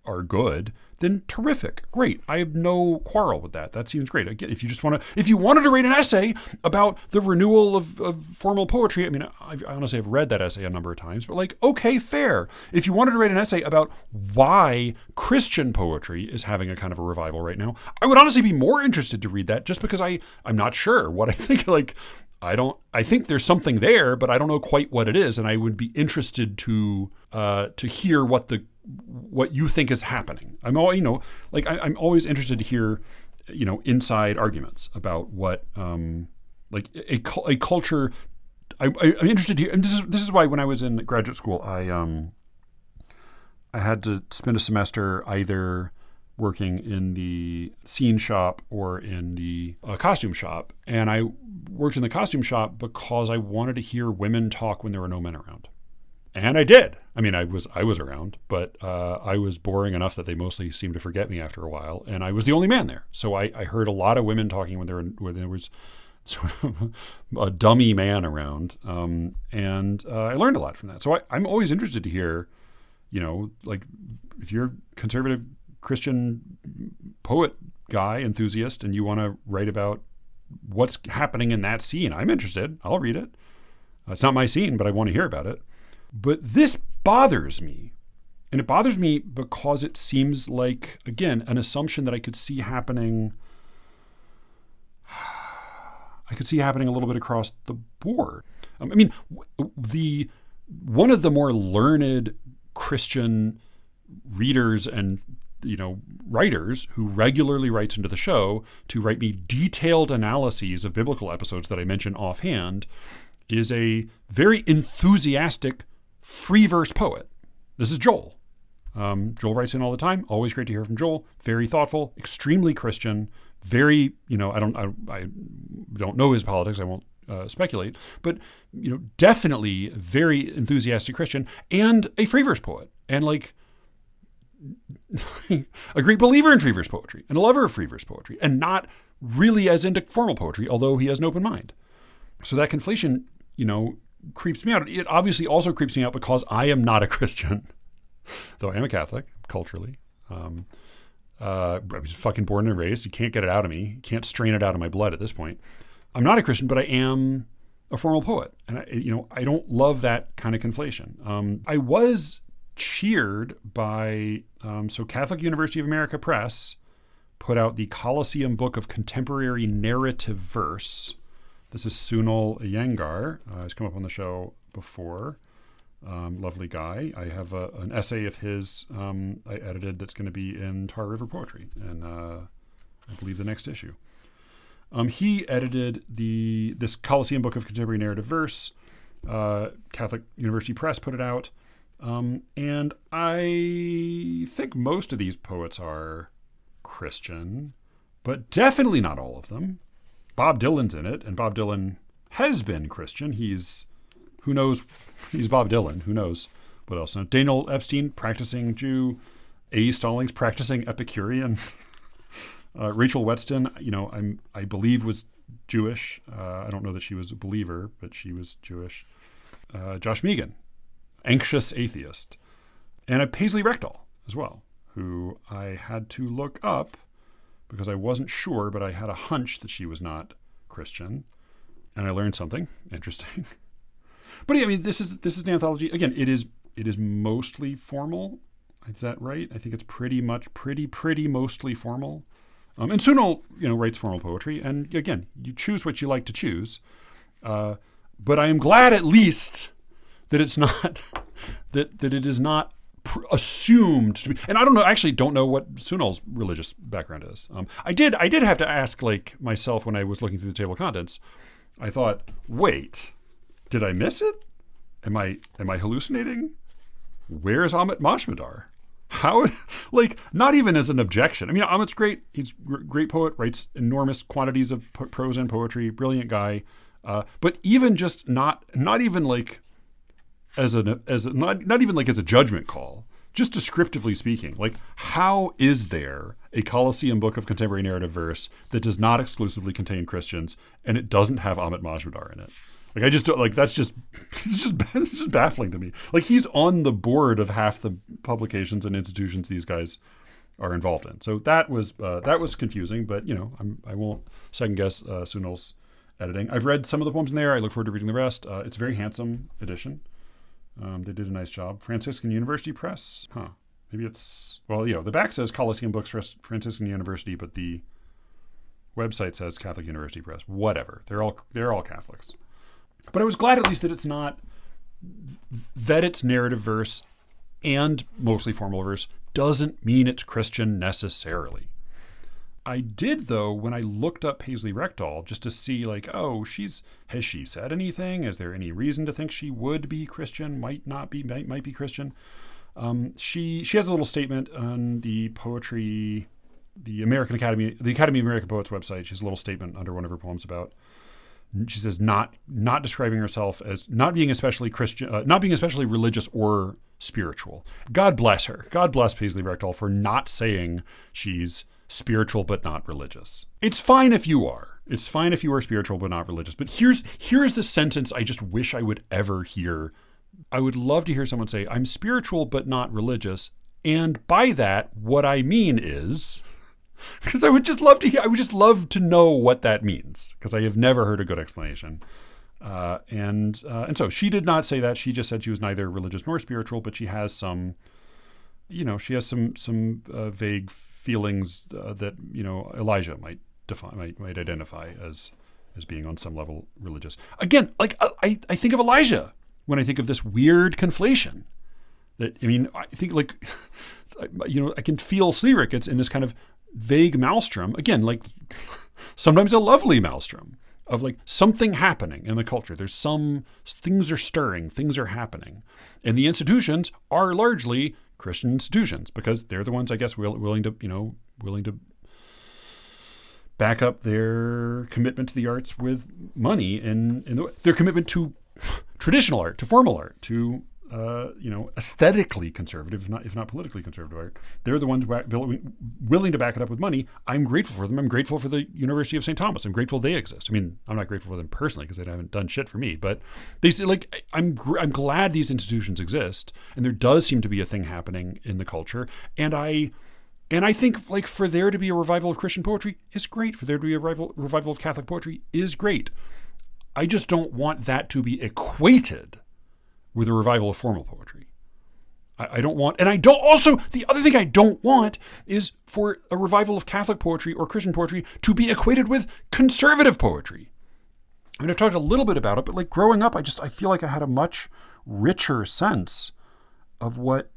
are good, then terrific, great. I have no quarrel with that. That seems great. Again, if you wanted to write an essay about the renewal of formal poetry, I mean, I honestly have read that essay a number of times, but okay, fair. If you wanted to write an essay about why Christian poetry is having a kind of a revival right now, I would honestly be more interested to read that, just because I'm not sure what I think. I think there's something there, but I don't know quite what it is, and I would be interested to hear what you think is happening. I'm always interested to hear, inside arguments about what a culture. I'm interested to hear, and this is why when I was in graduate school, I had to spend a semester either working in the scene shop or in the costume shop, and I worked in the costume shop because I wanted to hear women talk when there were no men around. And I did. I mean, I was around, but I was boring enough that they mostly seemed to forget me after a while, and I was the only man there. So I heard a lot of women talking when there was sort of a dummy man around, and I learned a lot from that. So I'm always interested to hear, if you're a conservative Christian poet guy, enthusiast, and you want to write about what's happening in that scene, I'm interested. I'll read it. It's not my scene, but I want to hear about it. But this bothers me. And it bothers me because it seems like, again, an assumption that I could see happening a little bit across the board. I mean, one of the more learned Christian readers and writers who regularly writes into the show to write me detailed analyses of biblical episodes that I mention offhand is a very enthusiastic free verse poet. This is Joel. Joel writes in all the time. Always great to hear from Joel. Very thoughtful, extremely Christian, very, I don't know his politics. I won't speculate, but, definitely very enthusiastic Christian and a free verse poet, and like a great believer in free verse poetry and a lover of free verse poetry, and not really as into formal poetry, although he has an open mind. So that conflation, creeps me out. It obviously also creeps me out because I am not a Christian, though I am a Catholic culturally. I was fucking born and raised. You can't get it out of me. You can't strain it out of my blood at this point. I'm not a Christian, but I am a formal poet. And I don't love that kind of conflation. I was cheered by, Catholic University of America Press put out the Colosseum Book of Contemporary Narrative Verse. This is Sunil Iyengar. He's come up on the show before. Lovely guy. I have an essay of his I edited that's going to be in Tar River Poetry, and I believe the next issue. He edited this Colosseum Book of Contemporary Narrative Verse. Catholic University Press put it out. And I think most of these poets are Christian, but definitely not all of them. Bob Dylan's in it, and Bob Dylan has been Christian. He's Bob Dylan. Who knows what else? Now, Daniel Epstein, practicing Jew. A. Stallings, practicing Epicurean. Rachel Whetstone, I believe was Jewish. I don't know that she was a believer, but she was Jewish. Josh Megan, anxious atheist. And Paisley Rectal as well, who I had to look up because I wasn't sure, but I had a hunch that she was not Christian. And I learned something interesting. But yeah, this is an anthology. Again, it is mostly formal. Is that right? I think it's pretty mostly formal. And Sunil, writes formal poetry. And again, you choose what you like to choose. But I am glad at least that it's not that it is not assumed to be. And I don't know what Sunil's religious background is. I did have to ask myself when I was looking through the table of contents. I thought, wait, did I miss it? Am I hallucinating? Where is Amit Majumdar? How, not even as an objection. Amit's great. He's a great poet, writes enormous quantities of prose and poetry, brilliant guy. But even just not even as a judgment call, just descriptively speaking, how is there a Colosseum Book of Contemporary Narrative Verse that does not exclusively contain Christians and it doesn't have Amit Majumdar in it? I just don't it's just baffling to me. He's on the board of half the publications and institutions these guys are involved in. So that was confusing, but I won't second guess Sunil's editing. I've read some of the poems in there. I look forward to reading the rest. It's a very handsome edition. They did a nice job. Franciscan University Press. Maybe it's, the back says Colosseum Books for Franciscan University, but the website says Catholic University Press. Whatever. They're all Catholics. But I was glad at least that it's narrative verse and mostly formal verse doesn't mean it's Christian necessarily. I did, though, when I looked up Paisley Rectal just to see, has she said anything? Is there any reason to think she would be Christian? Might be Christian? She has a little statement on the poetry, the Academy of American Poets website. She has a little statement under one of her poems about. She says not describing herself as not being especially Christian, not being especially religious or spiritual. God bless her. God bless Paisley Rectal for not saying she's spiritual but not religious. It's fine if you are. It's fine if you are spiritual but not religious. But here's the sentence I just wish I would ever hear. I would love to hear someone say, I'm spiritual but not religious. And by that, what I mean is... Because I would just love to know what that means, because I have never heard a good explanation. And so she did not say that. She just said she was neither religious nor spiritual, but she has some vague feelings that Elijah might identify as being on some level religious. Again, I think of Elijah when I think of this weird conflation. I think I can feel SLEERICKETS in this kind of vague maelstrom, again, sometimes a lovely maelstrom of something happening in the culture. Things are stirring, things are happening. And the institutions are largely Christian institutions, because they're the ones, I guess, willing to back up their commitment to the arts with money and their commitment to traditional art, to formal art, to aesthetically conservative, if not politically conservative art. They're the ones willing to back it up with money. I'm grateful for them. I'm grateful for the University of St. Thomas. I'm grateful they exist. I mean, I'm not grateful for them personally because they haven't done shit for me, but they say, like, I'm glad these institutions exist, and there does seem to be a thing happening in the culture. And I think, like, for there to be a revival of Christian poetry is great. For there to be a revival of Catholic poetry is great. I just don't want that to be equated with a revival of formal poetry. I don't want, and I don't also, the other thing I don't want is for a revival of Catholic poetry or Christian poetry to be equated with conservative poetry. I mean, I've talked a little bit about it, but like growing up, I feel like I had a much richer sense of what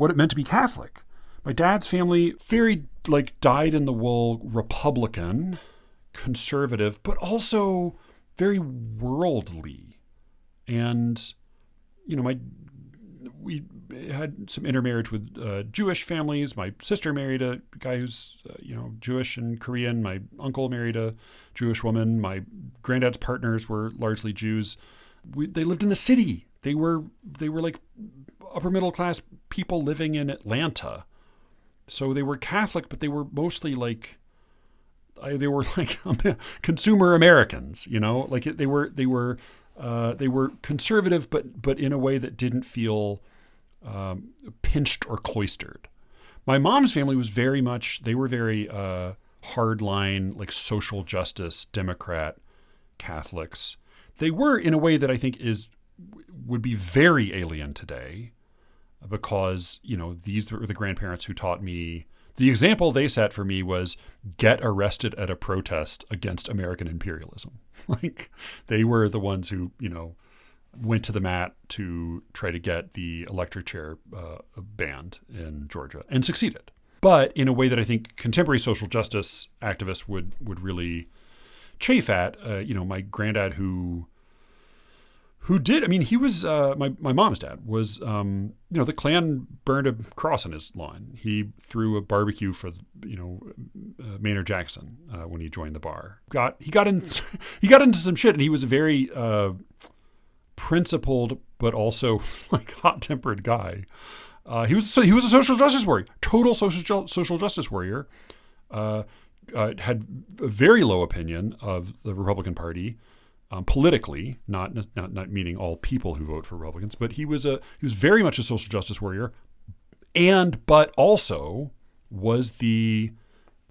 it meant to be Catholic. My dad's family, very like dyed-in-the-wool Republican, conservative, but also very worldly. And we had some intermarriage with Jewish families. My sister married a guy who's Jewish and Korean. My uncle married a Jewish woman. My granddad's partners were largely Jews. They lived in the city. They were like upper middle class people living in Atlanta. So they were Catholic, but they were mostly like consumer Americans. Like they were conservative, but in a way that didn't feel pinched or cloistered. My mom's family was very hardline, like social justice, Democrat Catholics. They were in a way that I think would be very alien today, because these were the grandparents who taught me. The example they set for me was get arrested at a protest against American imperialism. Like they were the ones who, went to the mat to try to get the electric chair banned in Georgia and succeeded. But in a way that I think contemporary social justice activists would really chafe at. My granddad who did, I mean, he was, my mom's dad was, the Klan burned a cross on his lawn. He threw a barbecue for, Maynard Jackson when he joined the bar. He got into some shit, and he was a very principled, but also like hot-tempered guy. He was a social justice warrior, total social justice warrior. Had a very low opinion of the Republican Party. Politically, not meaning all people who vote for Republicans, but he was very much a social justice warrior, but also was the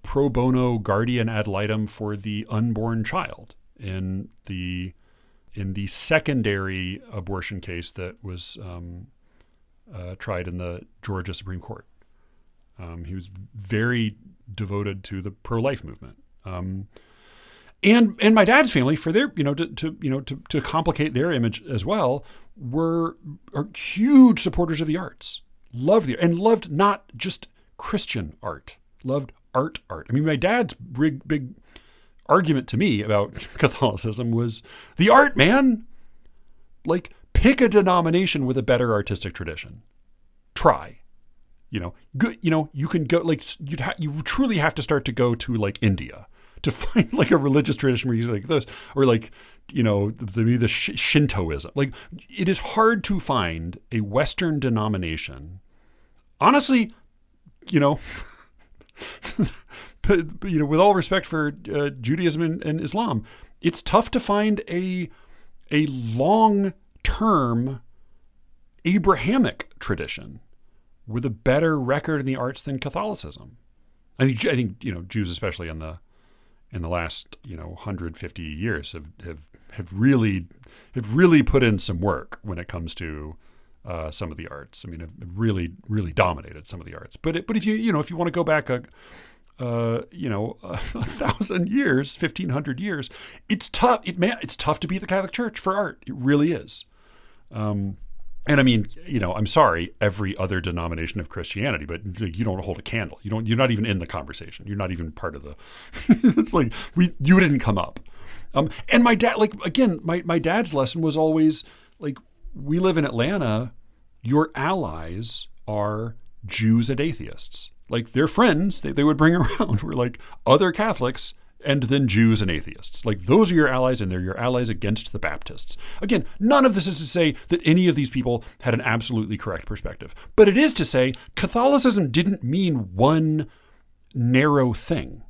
pro bono guardian ad litem for the unborn child in the secondary abortion case that was tried in the Georgia Supreme Court. He was very devoted to the pro-life movement. And my dad's family, for their to complicate their image as well, are huge supporters of the arts. Loved not just Christian art, loved art. I mean, my dad's big argument to me about Catholicism was the art, man. Like, pick a denomination with a better artistic tradition. Try. Good. You can go, like, you truly have to start to go to like India to find like a religious tradition where you like this, or like, the Shintoism. Like, it is hard to find a Western denomination. Honestly, with all respect for Judaism and Islam, it's tough to find a long-term Abrahamic tradition with a better record in the arts than Catholicism. I think Jews, especially in the last 150 years, have really put in some work when it comes to some of the arts. I mean, have really dominated some of the arts. But if you want to go back a 1,000 years, 1,500 years, it's tough. It's tough to beat the Catholic Church for art. It really is. And I mean, I'm sorry, every other denomination of Christianity, but you don't hold a candle. You're not even in the conversation. You're not even part of the, it's like, you didn't come up. And my dad, like, again, my dad's lesson was always like, we live in Atlanta. Your allies are Jews and atheists. Like their friends, they would bring around were like other Catholics and then Jews and atheists. Like those are your allies, and they're your allies against the Baptists. Again, none of this is to say that any of these people had an absolutely correct perspective, but it is to say Catholicism didn't mean one narrow thing.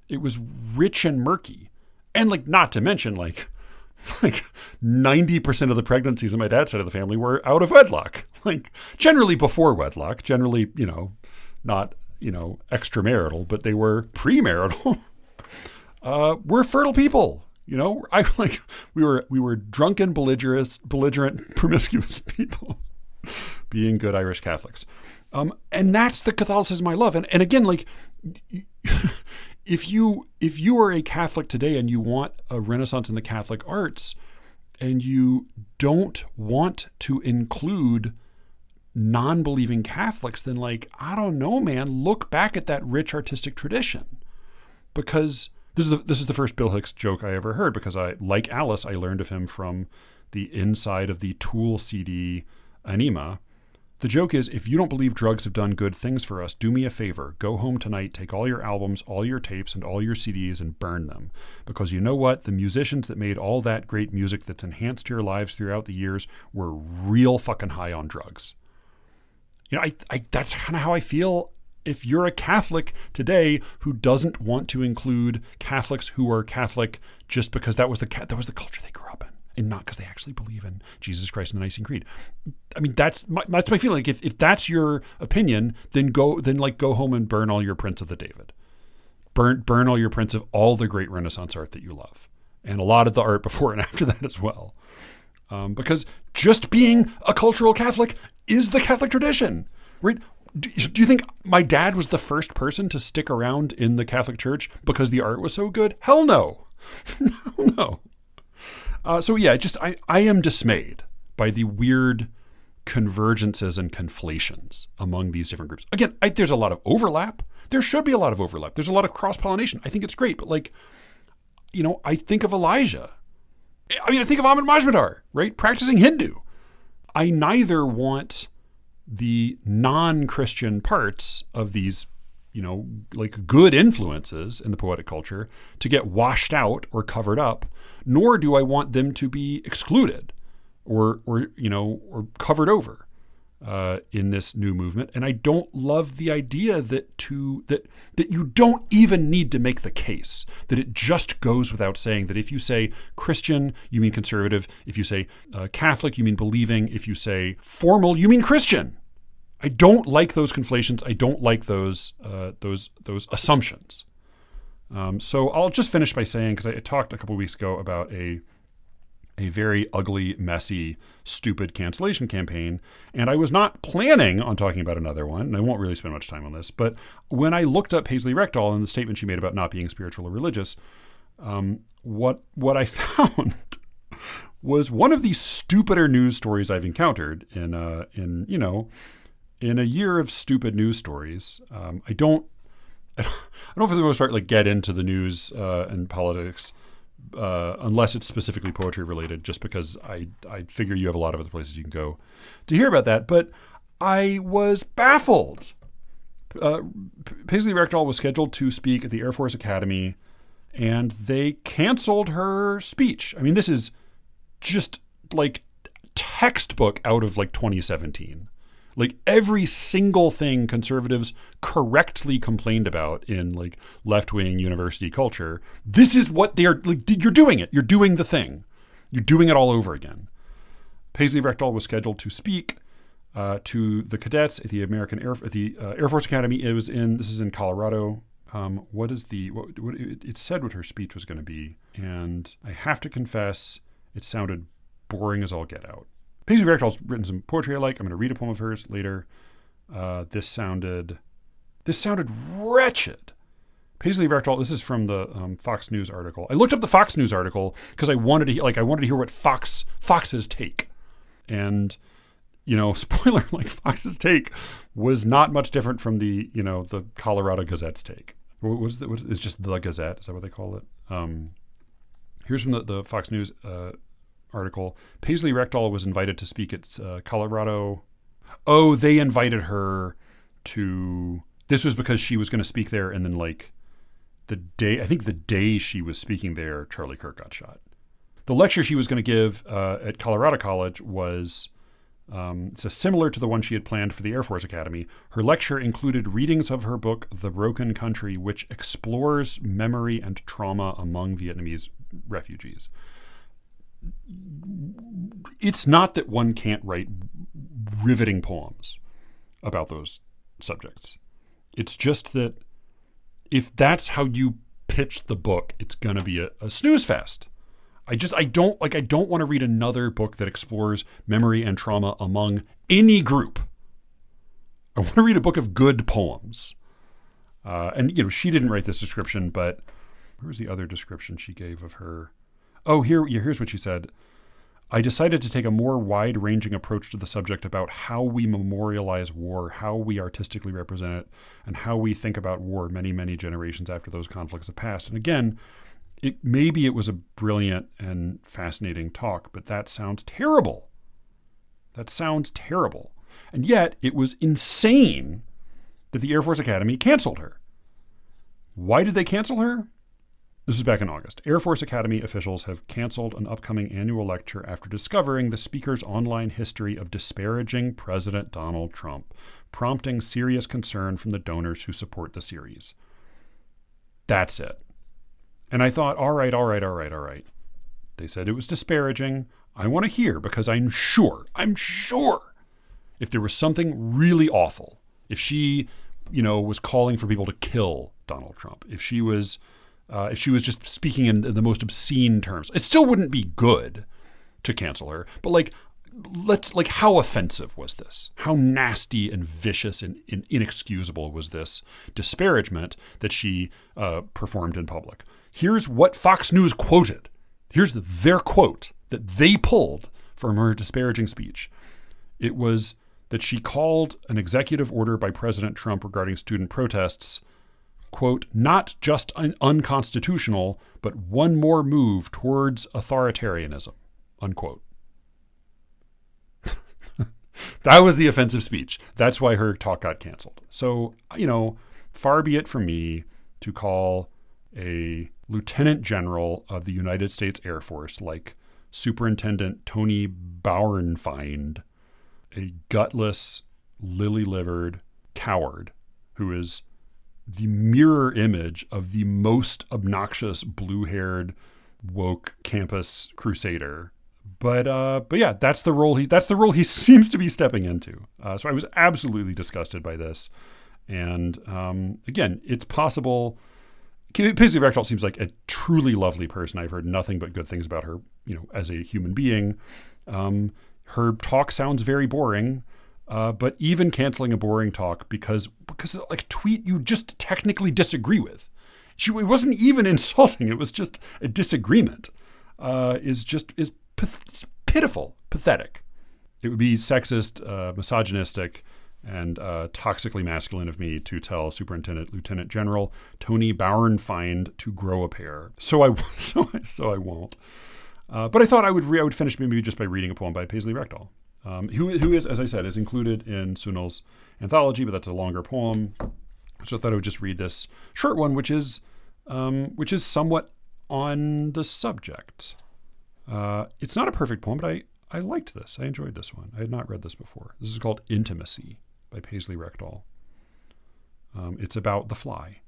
It was rich and murky. And like, not to mention like 90% of the pregnancies in my dad's side of the family were out of wedlock. Like generally before wedlock, generally, not, extramarital, but they were premarital. We're fertile people, we were drunken, belligerent, promiscuous people being good Irish Catholics. And that's the Catholicism I love. And again, like if you are a Catholic today and you want a renaissance in the Catholic arts and you don't want to include non-believing Catholics, then like, I don't know, man, look back at that rich artistic tradition. Because this is the first Bill Hicks joke I ever heard, because like Alice, I learned of him from the inside of the Tool CD Anima. The joke is, if you don't believe drugs have done good things for us, do me a favor. Go home tonight, take all your albums, all your tapes, and all your CDs and burn them. Because you know what? The musicians that made all that great music that's enhanced your lives throughout the years were real fucking high on drugs. That's kind of how I feel if you're a Catholic today who doesn't want to include Catholics who are Catholic just because that was the culture they grew up in, and not because they actually believe in Jesus Christ and the Nicene Creed. I mean, that's my feeling. Like if that's your opinion, then go home and burn all your prints of the David. Burn all your prints of all the great Renaissance art that you love, and a lot of the art before and after that as well. Because just being a cultural Catholic is the Catholic tradition, right? Do you think my dad was the first person to stick around in the Catholic Church because the art was so good? Hell no. Hell no. So yeah, I am dismayed by the weird convergences and conflations among these different groups. Again, there's a lot of overlap. There should be a lot of overlap. There's a lot of cross-pollination. I think it's great. But I think of Elijah. I think of Ahmed Majmudar, right? Practicing Hindu. I neither want the non-Christian parts of these, good influences in the poetic culture to get washed out or covered up, nor do I want them to be excluded or covered over in this new movement. And I don't love the idea that you don't even need to make the case, that it just goes without saying that if you say Christian, you mean conservative. If you say Catholic, you mean believing. If you say formal, you mean Christian. I don't like those conflations. I don't like those assumptions. So I'll just finish by saying, because I talked a couple of weeks ago about a very ugly, messy, stupid cancellation campaign, and I was not planning on talking about another one, and I won't really spend much time on this, but when I looked up Paisley Rekdal and the statement she made about not being spiritual or religious, what I found was one of the stupider news stories I've encountered in a year of stupid news stories. I don't for the most part get into the news and politics unless it's specifically poetry related, just because I figure you have a lot of other places you can go to hear about that. But I was baffled. Paisley Rekdal was scheduled to speak at the Air Force Academy, and they canceled her speech. I mean, this is just textbook out of 2017. Every single thing conservatives correctly complained about in left-wing university culture, this is what they're you're doing it. You're doing the thing. You're doing it all over again. Paisley Rekdal was scheduled to speak to the cadets at the Air Force Academy. This is in Colorado. It said what her speech was going to be, and I have to confess, it sounded boring as all get out. Paisley Rekdal's written some poetry I like. I'm going to read a poem of hers later. This sounded wretched. Paisley Rekdal. This is from the Fox News article. I looked up the Fox News article because I wanted to hear what Fox's take, and spoiler, Fox's take was not much different from the Colorado Gazette's take. It's just the Gazette. Is that what they call it? Here's from the Fox News article. Paisley Rekdal was invited to speak at Colorado. Oh, they invited her this was because she was going to speak there, and then like the day she was speaking there, Charlie Kirk got shot. The lecture she was going to give at Colorado College was similar to the one she had planned for the Air Force Academy. Her lecture included readings of her book, The Broken Country, which explores memory and trauma among Vietnamese refugees. It's not that one can't write riveting poems about those subjects. It's just that if that's how you pitch the book, it's going to be a snooze fest. I don't want to read another book that explores memory and trauma among any group. I want to read a book of good poems. And she didn't write this description, but where's the other description she gave of her? Oh, here's what she said. I decided to take a more wide-ranging approach to the subject about how we memorialize war, how we artistically represent it, and how we think about war many, many generations after those conflicts have passed. And again, maybe it was a brilliant and fascinating talk, but that sounds terrible. That sounds terrible. And yet, it was insane that the Air Force Academy canceled her. Why did they cancel her? This is back in August. Air Force Academy officials have canceled an upcoming annual lecture after discovering the speaker's online history of disparaging President Donald Trump, prompting serious concern from the donors who support the series. That's it. And I thought, all right. They said it was disparaging. I want to hear, because I'm sure if there was something really awful, if she, was calling for people to kill Donald Trump, if she was just speaking in the most obscene terms, it still wouldn't be good to cancel her. But how offensive was this? How nasty and vicious and inexcusable was this disparagement that she performed in public? Here's what Fox News quoted. Here's their quote that they pulled from her disparaging speech. It was that she called an executive order by President Trump regarding student protests, quote, not just unconstitutional, but one more move towards authoritarianism, unquote. That was the offensive speech. That's why her talk got canceled. So, far be it from me to call a lieutenant general of the United States Air Force, like Superintendent Tony Bauernfeind, a gutless, lily-livered coward who is the mirror image of the most obnoxious blue-haired woke campus crusader. But yeah, that's the role he seems to be stepping into. So I was absolutely disgusted by this. And again, it's possible. Paisley Rechtel seems like a truly lovely person. I've heard nothing but good things about her, as a human being. Her talk sounds very boring. But even canceling a boring talk because like a tweet you just technically disagree with, it wasn't even insulting. It was just a disagreement. Is pitiful, pathetic. It would be sexist, misogynistic, and toxically masculine of me to tell Superintendent Lieutenant General Tony Bauernfeind to grow a pair. So I won't. But I thought I would finish maybe just by reading a poem by Paisley Rechtel. Who is, as I said, is included in Sunil's anthology, but that's a longer poem. So I thought I would just read this short one, which is somewhat on the subject. It's not a perfect poem, but I liked this. I enjoyed this one. I had not read this before. This is called Intimacy by Paisley Rechtel. It's about The Fly,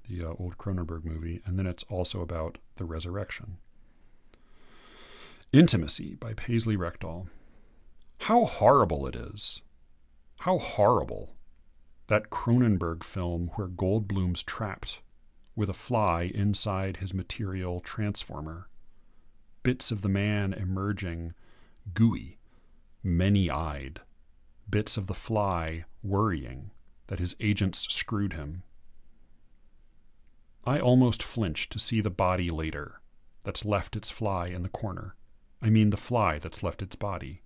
the old Cronenberg movie, and then it's also about the resurrection. Intimacy by Paisley Rechtel. How horrible it is. How horrible. That Cronenberg film where Goldblum's trapped with a fly inside his material transformer. Bits of the man emerging, gooey, many-eyed. Bits of the fly worrying that his agents screwed him. I almost flinched to see the body later that's left its fly in the corner. I mean the fly that's left its body.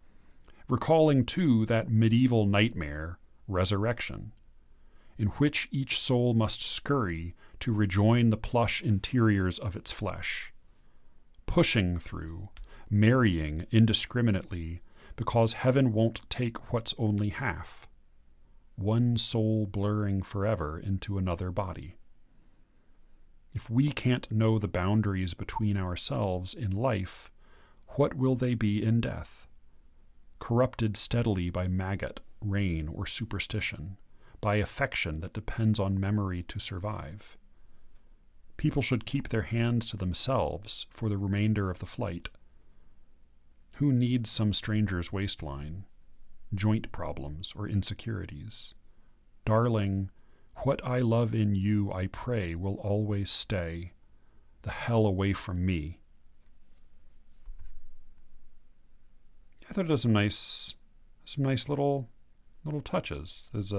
Recalling, too, that medieval nightmare, resurrection, in which each soul must scurry to rejoin the plush interiors of its flesh, pushing through, marrying indiscriminately, because heaven won't take what's only half. one soul blurring forever into another body. If we can't know the boundaries between ourselves in life, what will they be in death? Corrupted steadily by maggot, rain, or superstition, by affection that depends on memory to survive. People should keep their hands to themselves for the remainder of the flight. Who needs some stranger's waistline, joint problems, or insecurities? Darling, what I love in you, I pray, will always stay. The hell away from me. I thought it does some nice little touches. This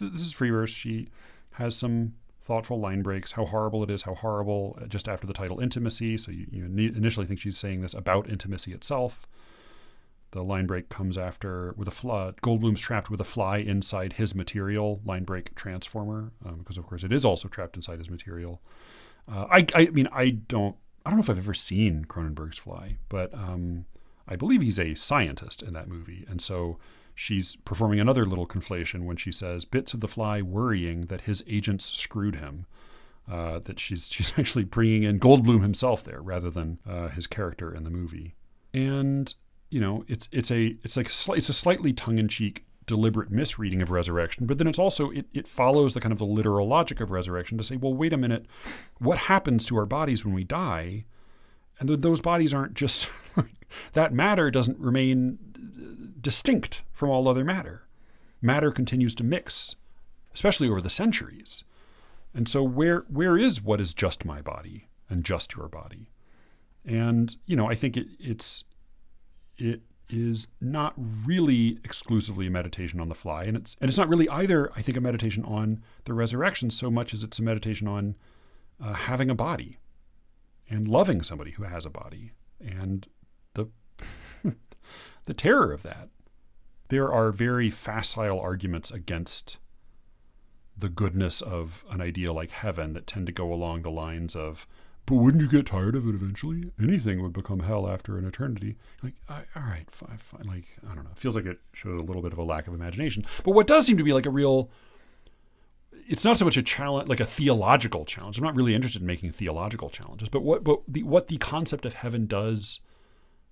is free verse. She has some thoughtful line breaks. How horrible it is, how horrible, just after the title intimacy. So you initially think she's saying this about intimacy itself. The line break comes after with a fly. Goldblum's trapped with a fly inside his material. Line break transformer, because of course it is also trapped inside his material. I don't know if I've ever seen Cronenberg's Fly, but I believe he's a scientist in that movie, and so she's performing another little conflation when she says bits of the fly worrying that his agents screwed him. That she's actually bringing in Goldblum himself there rather than his character in the movie, and it's a slightly tongue-in-cheek, deliberate misreading of resurrection, but then it's also it follows the kind of the literal logic of resurrection to say, well, wait a minute, what happens to our bodies when we die? And those bodies aren't just that matter doesn't remain distinct from all other matter. Matter continues to mix, especially over the centuries. And so where is what is just my body and just your body? And I think it is not really exclusively a meditation on the fly, and it's not really either, I think, a meditation on the resurrection so much as it's a meditation on having a body and loving somebody who has a body and the terror of that. There are very facile arguments against the goodness of an idea like heaven that tend to go along the lines of, but wouldn't you get tired of it eventually? Anything would become hell after an eternity. Like, all right, fine. Like, I don't know. It feels like it shows a little bit of a lack of imagination. But what does seem to be like a real, it's not so much a challenge, like a theological challenge. I'm not really interested in making theological challenges, but what the concept of heaven does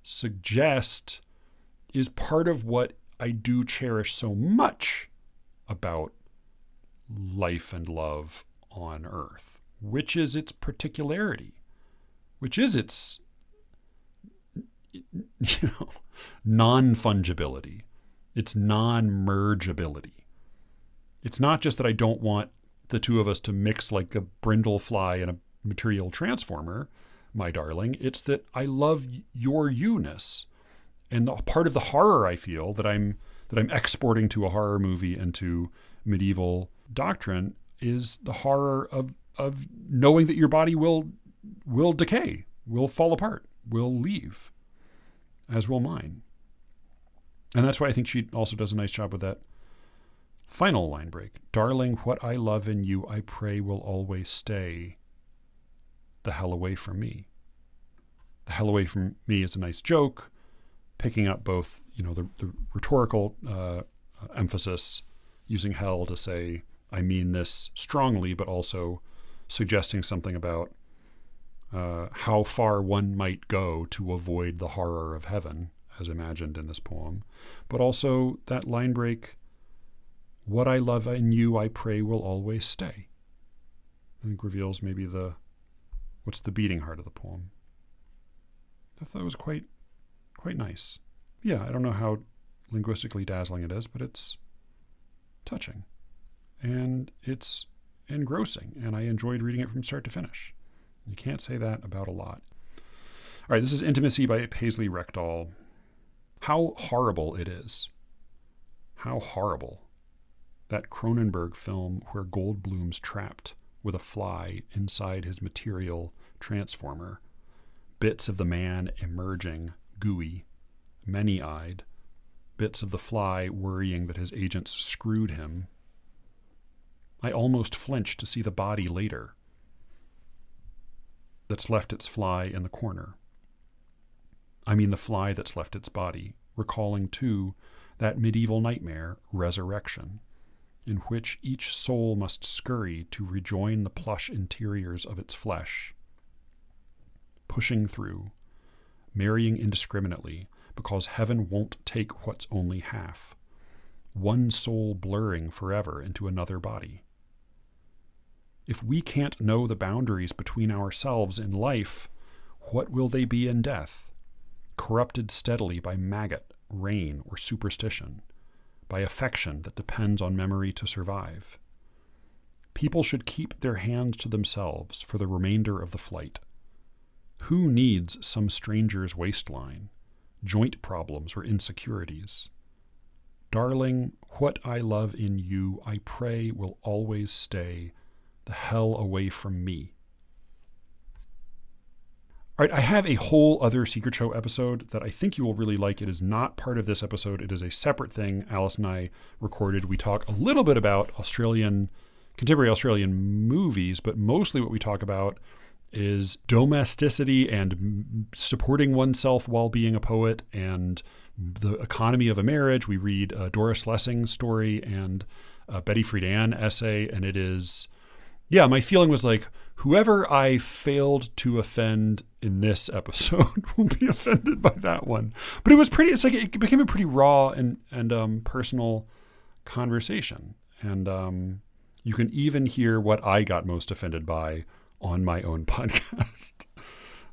suggest is part of what I do cherish so much about life and love on earth, which is its particularity, which is its non-fungibility, its non-mergeability. It's not just that I don't want the two of us to mix like a brindle fly and a material transformer, my darling. It's that I love your you-ness. And the part of the horror I feel that I'm exporting to a horror movie and to medieval doctrine is the horror of knowing that your body will decay, will fall apart, will leave, as will mine. And that's why I think she also does a nice job with that final line break. Darling, what I love in you, I pray will always stay. The hell away from me. The hell away from me is a nice joke, picking up both, the rhetorical emphasis, using hell to say, I mean this strongly, but also suggesting something about how far one might go to avoid the horror of heaven, as imagined in this poem. But also that line break, what I love in you, I pray will always stay. I think reveals maybe what's the beating heart of the poem. I thought it was quite nice. Yeah, I don't know how linguistically dazzling it is, but it's touching. And it's engrossing, and I enjoyed reading it from start to finish. You can't say that about a lot. All right, this is Intimacy by Paisley Rekdal. How horrible it is. How horrible. That Cronenberg film where Goldblum's trapped with a fly inside his material transformer. Bits of the man emerging, gooey, many-eyed. Bits of the fly worrying that his agents screwed him. I almost flinched to see the body later that's left its fly in the corner. I mean the fly that's left its body, recalling too that medieval nightmare, resurrection. in which each soul must scurry to rejoin the plush interiors of its flesh, pushing through, marrying indiscriminately, because heaven won't take what's only half, one soul blurring forever into another body. If we can't know the boundaries between ourselves in life, what will they be in death? Corrupted steadily by maggot, rain, or superstition, by affection that depends on memory to survive. People should keep their hands to themselves for the remainder of the flight. Who needs some stranger's waistline, joint problems, or insecurities? Darling, what I love in you, I pray will always stay the hell away from me. All right, I have a whole other Secret Show episode that I think you will really like. It is not part of this episode. It is a separate thing Alice and I recorded. We talk a little bit about contemporary Australian movies, but mostly what we talk about is domesticity and supporting oneself while being a poet and the economy of a marriage. We read Doris Lessing's story and Betty Friedan essay, and it is... yeah, my feeling was like, whoever I failed to offend in this episode will be offended by that one. But it became a pretty raw and personal conversation. And you can even hear what I got most offended by on my own podcast.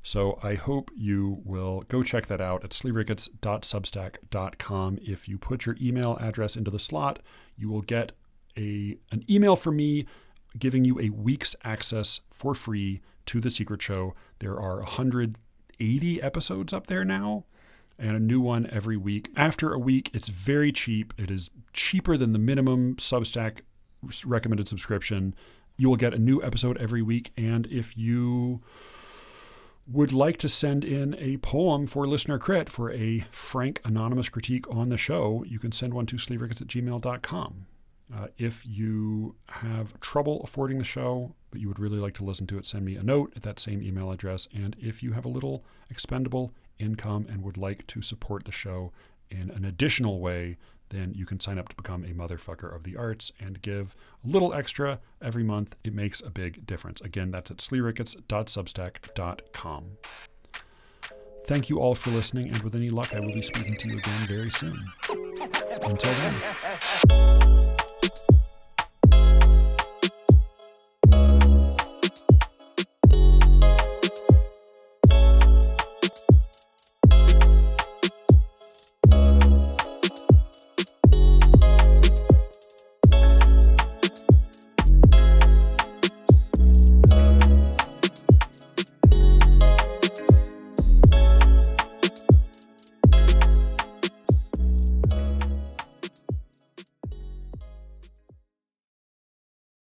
So I hope you will go check that out at sleerickets.substack.com. If you put your email address into the slot, you will get an email from me giving you a week's access for free to The Secret Show. There are 180 episodes up there now, and a new one every week. After a week, it's very cheap. It is cheaper than the minimum Substack recommended subscription. You will get a new episode every week, and if you would like to send in a poem for Listener Crit for a frank, anonymous critique on the show, you can send one to sleerickets@gmail.com. If you have trouble affording the show, but you would really like to listen to it, send me a note at that same email address. And if you have a little expendable income and would like to support the show in an additional way, then you can sign up to become a motherfucker of the arts and give a little extra every month. It makes a big difference. Again, that's at sleerickets.substack.com. Thank you all for listening, and with any luck, I will be speaking to you again very soon. Until then.